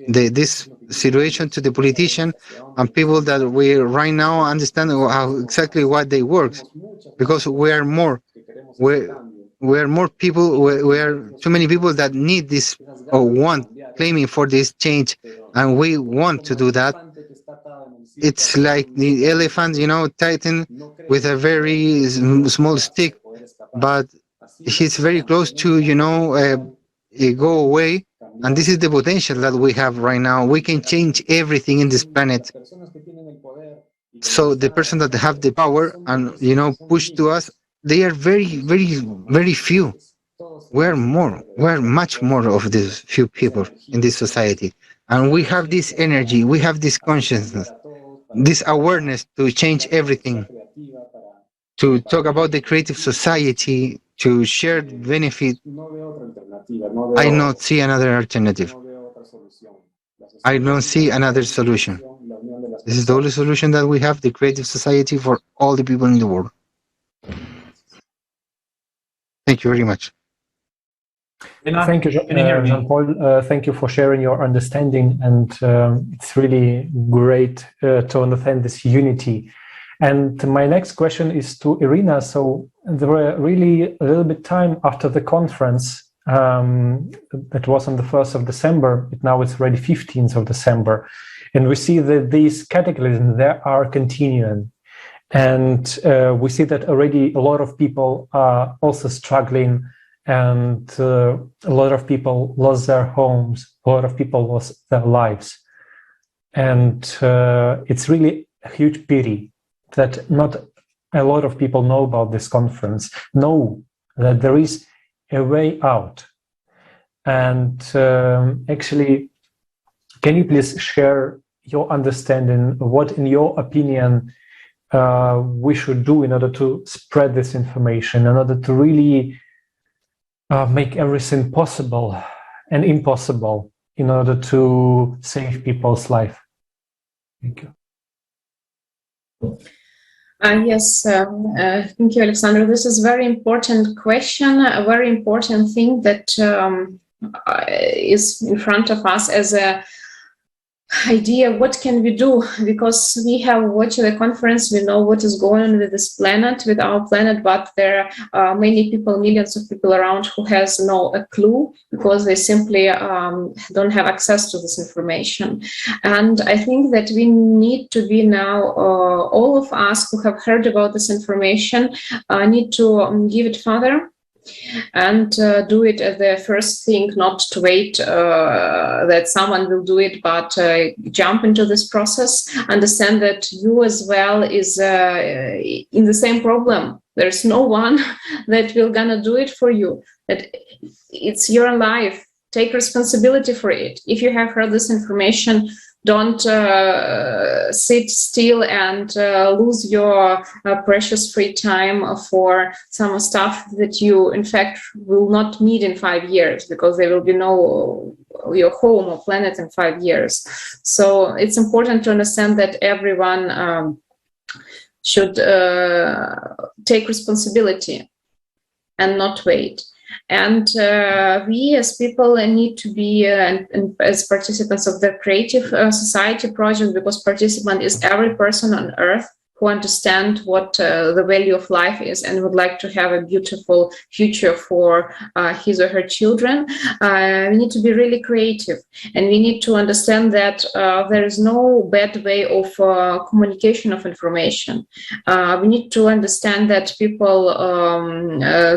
this situation to the politician and people that we right now understand how exactly what they work, because we are more people. We are too many people that need this or want claiming for this change, and we want to do that. It's like the elephant, Titan with a very small stick, but he's very close to, go away. And this is the potential that we have right now. We can change everything in this planet. So the person that have the power and, push to us, they are very, very, very few. We're much more of these few people in this society. And we have this energy, we have this consciousness, this awareness to change everything, to talk about the creative society, to share benefit. I don't see another alternative. I don't see another solution. This is the only solution that we have, the creative society for all the people in the world. Thank you very much. Thank you, Jean-Paul. Thank you for sharing your understanding, and it's really great to understand this unity. And my next question is to Irina. So there were really a little bit time after the conference that was on the 1st of December, but now it's already 15th of December. And we see that these cataclysms, they are continuing. And we see that already a lot of people are also struggling, and a lot of people lost their homes, a lot of people lost their lives. And it's really a huge pity that not a lot of people know about this conference, know that there is a way out. And actually, can you please share your understanding, what in your opinion we should do in order to spread this information, in order to really make everything possible and impossible in order to save people's life? Thank you. Yes, thank you, Alexander. This is a very important question, a very important thing that is in front of us as a idea. What can we do? Because we have watched the conference, we know what is going on with this planet, with our planet, but there are many people, millions of people around who has no clue, because they simply don't have access to this information. And I think that we need to be now, all of us who have heard about this information need to give it further, and do it as the first thing, not to wait that someone will do it, but jump into this process. Understand that you as well is in the same problem. There's no one that will gonna do it for you. That it's your life. Take responsibility for it. If you have heard this information, don't sit still and lose your precious free time for some stuff that you, in fact, will not need in 5 years, because there will be no your home or planet in 5 years. So it's important to understand that everyone should take responsibility and not wait. And we as people need to be and as participants of the creative society project, because participant is every person on earth who understand what the value of life is and would like to have a beautiful future for his or her children. We need to be really creative, and we need to understand that there is no bad way of communication of information. We need to understand that people,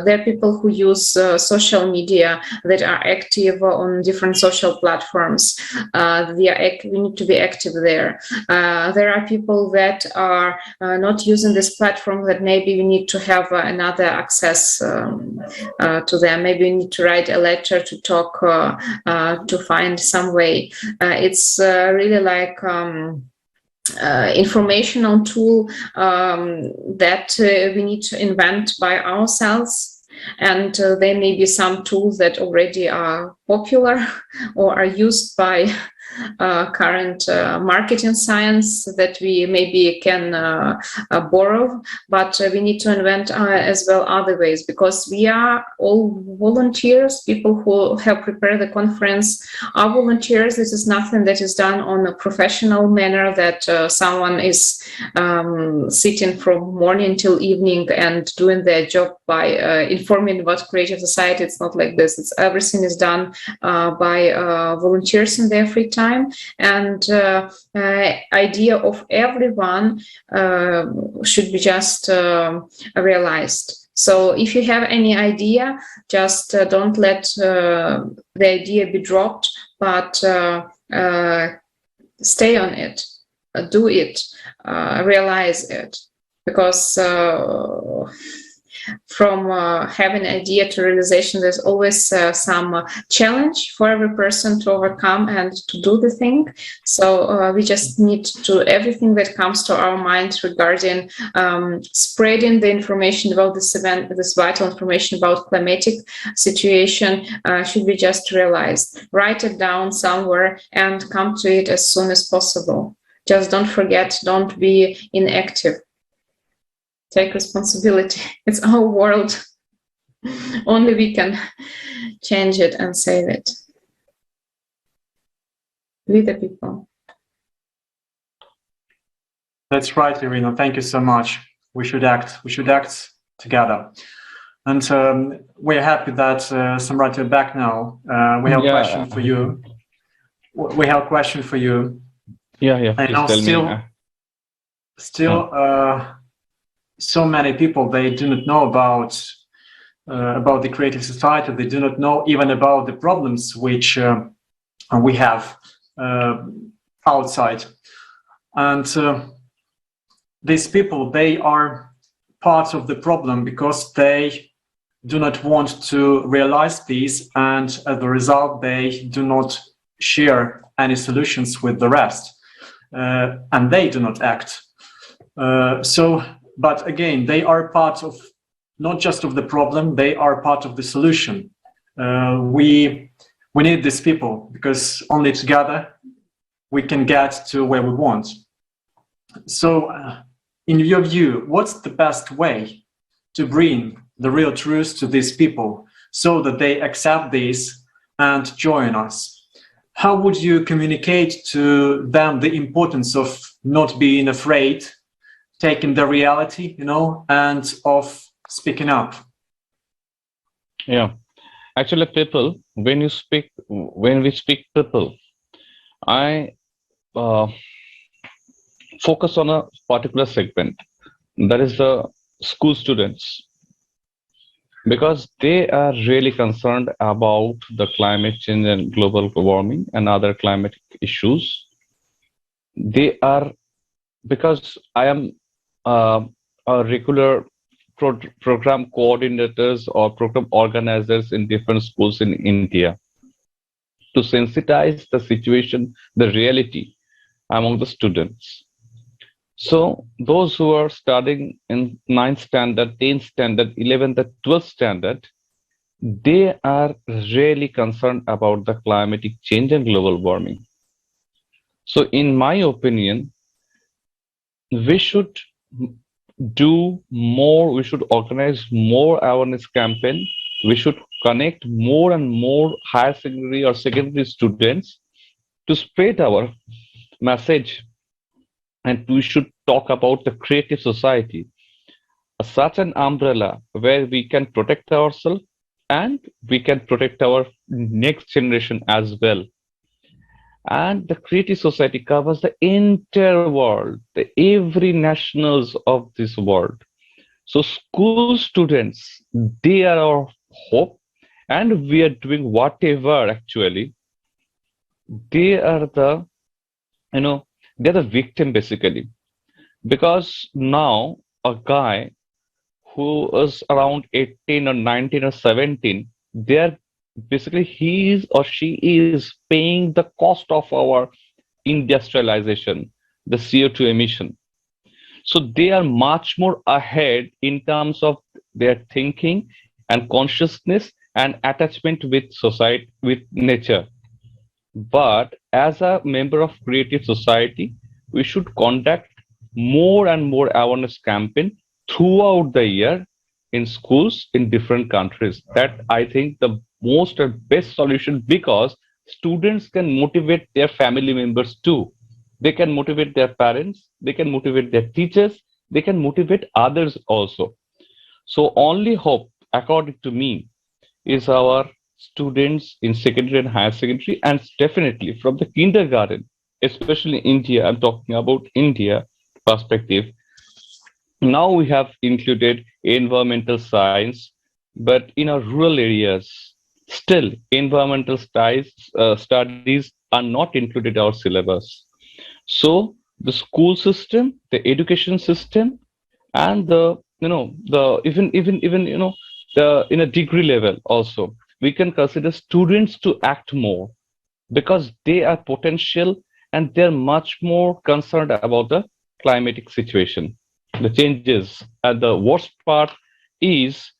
there are people who use social media, that are active on different social platforms. We need to be active there. There are people that are not using this platform, that maybe we need to have another access to them. Maybe we need to write a letter to talk, to find some way. It's really like informational tool that we need to invent by ourselves. And there may be some tools that already are popular or are used by current marketing science that we maybe can borrow, but we need to invent as well other ways, because we are all volunteers. People who have prepared the conference are volunteers. This is nothing that is done on a professional manner, that someone is sitting from morning till evening and doing their job by informing about creative society. It's not like this. Everything is done by volunteers in their free time. And idea of everyone should be just realized. So if you have any idea, just don't let the idea be dropped, but stay on it, do it, realize it, because from having an idea to realization, there's always some challenge for every person to overcome and to do the thing. So we just need to, everything that comes to our mind regarding spreading the information about this event, this vital information about climatic situation, should be just realized. Write it down somewhere and come to it as soon as possible. Just don't forget, don't be inactive. Take responsibility. It's our world. Only we can change it and save it. We the people. That's right, Irina. Thank you so much. We should act. We should act together. And we're happy that Samrat, you're back now. We have a question for you. We have a question for you. Yeah. I know still so many people, they do not know about the creative society. They do not know even about the problems which we have outside. And these people, they are part of the problem because they do not want to realize these, and as a result, they do not share any solutions with the rest, and they do not act. But again, they are part of, not just of the problem, they are part of the solution. We need these people, because only together we can get to where we want. So in your view, what's the best way to bring the real truth to these people so that they accept this and join us? How would you communicate to them the importance of not being afraid, taking the reality, and of speaking up? Yeah, actually, people, when we speak people, I focus on a particular segment, that is the school students, because they are really concerned about the climate change and global warming and other climatic issues. They are, because I am a regular program coordinators or program organizers in different schools in India, to sensitize the situation, the reality among the students. So those who are studying in 9th standard, 10th standard, 11th, and 12th standard, they are really concerned about the climatic change and global warming. So in my opinion, we should do more, we should organize more awareness campaign, we should connect more and more higher secondary or secondary students to spread our message, and we should talk about the creative society, such an umbrella where we can protect ourselves and we can protect our next generation as well. And the creative society covers the entire world, the every nationals of this world. So school students, they are our hope, and we are doing whatever actually. They are the, they're the victim basically. Because now a guy who is around 18 or 19 or 17, they're basically he is or she is paying the cost of our industrialization, the CO2 emission. So they are much more ahead in terms of their thinking and consciousness and attachment with society, with nature. But as a member of creative society, we should conduct more and more awareness campaign throughout the year in schools in different countries. That I think the most and best solution, because students can motivate their family members too. They can motivate their parents, they can motivate their teachers, they can motivate others also. So only hope, according to me, is our students in secondary and higher secondary, and definitely from the kindergarten, especially India. I'm talking about India perspective. Now we have included environmental science, but in our rural areas, still environmental studies are not included in our syllabus. So the school system, the education system, and the the even the in a degree level also, we can consider students to act more, because they are potential and they're much more concerned about the climatic situation, the changes. And the worst part is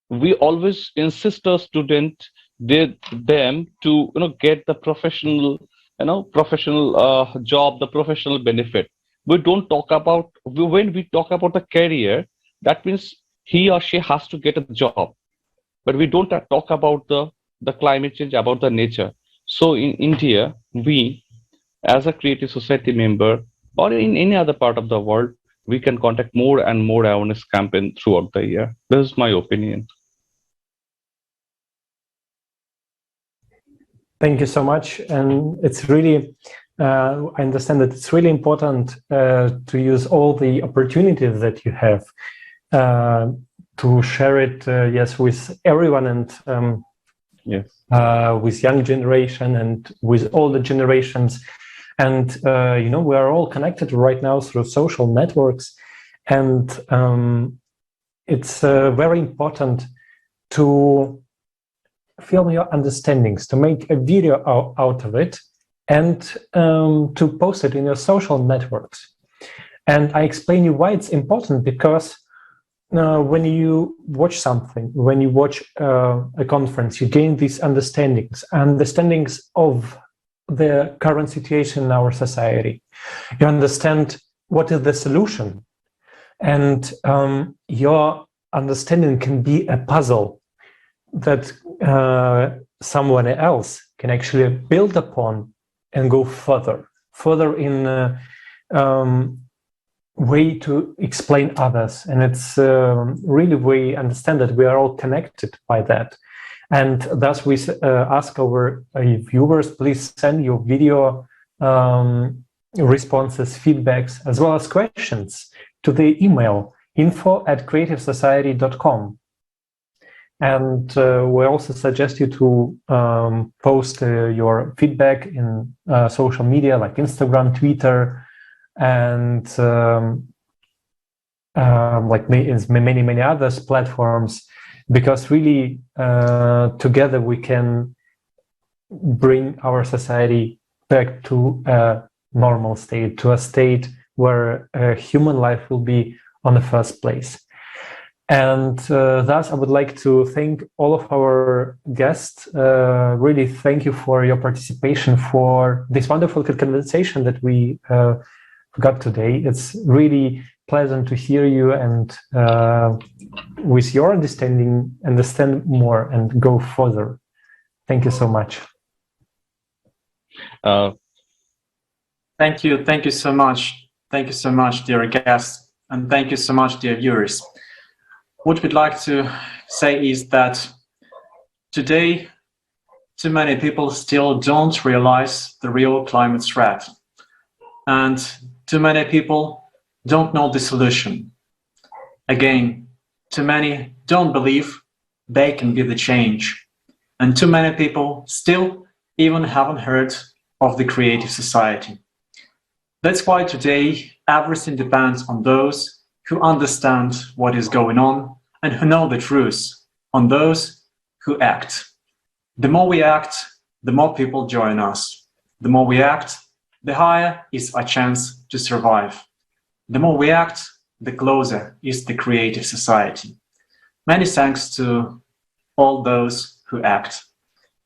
we always insist our student them to get the professional job, the professional benefit. We don't talk about, when we talk about the career, that means he or she has to get a job, but we don't talk about the climate change, about the nature. So in India, we as a creative society member or in any other part of the world, we can conduct more and more awareness campaign throughout the year. This is my opinion. Thank you so much. And it's really, I understand that it's really important to use all the opportunities that you have to share it, yes, with everyone, and yes, with young generation and with all the generations. And, we are all connected right now through social networks. And it's very important to film your understandings, to make a video out of it, and to post it in your social networks. And I explain you why it's important, because when you watch something, when you watch a conference, you gain these understandings of the current situation in our society. You understand what is the solution, and your understanding can be a puzzle that someone else can actually build upon and go further in way to explain others. And it's really, we understand that we are all connected by that. And thus we ask our viewers, please send your video responses, feedbacks, as well as questions to the email info@creativesociety.com. And we also suggest you to post your feedback in social media like Instagram, Twitter, and like many others platforms, because really together we can bring our society back to a normal state, to a state where human life will be on the first place. And thus, I would like to thank all of our guests. Really, thank you for your participation, for this wonderful conversation that we got today. It's really pleasant to hear you and with your understand more and go further. Thank you so much. Thank you so much. Thank you so much, dear guests, and thank you so much, dear viewers. What we'd like to say is that today, too many people still don't realize the real climate threat, and too many people don't know the solution. Again, too many don't believe they can be the change, and too many people still even haven't heard of the creative society. That's why today everything depends on those who understand what is going on and who know the truth, on those who act. The more we act, the more people join us. The more we act, the higher is our chance to survive. The more we act, the closer is the creative society. Many thanks to all those who act.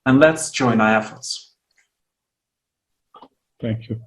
And let's join our efforts. Thank you.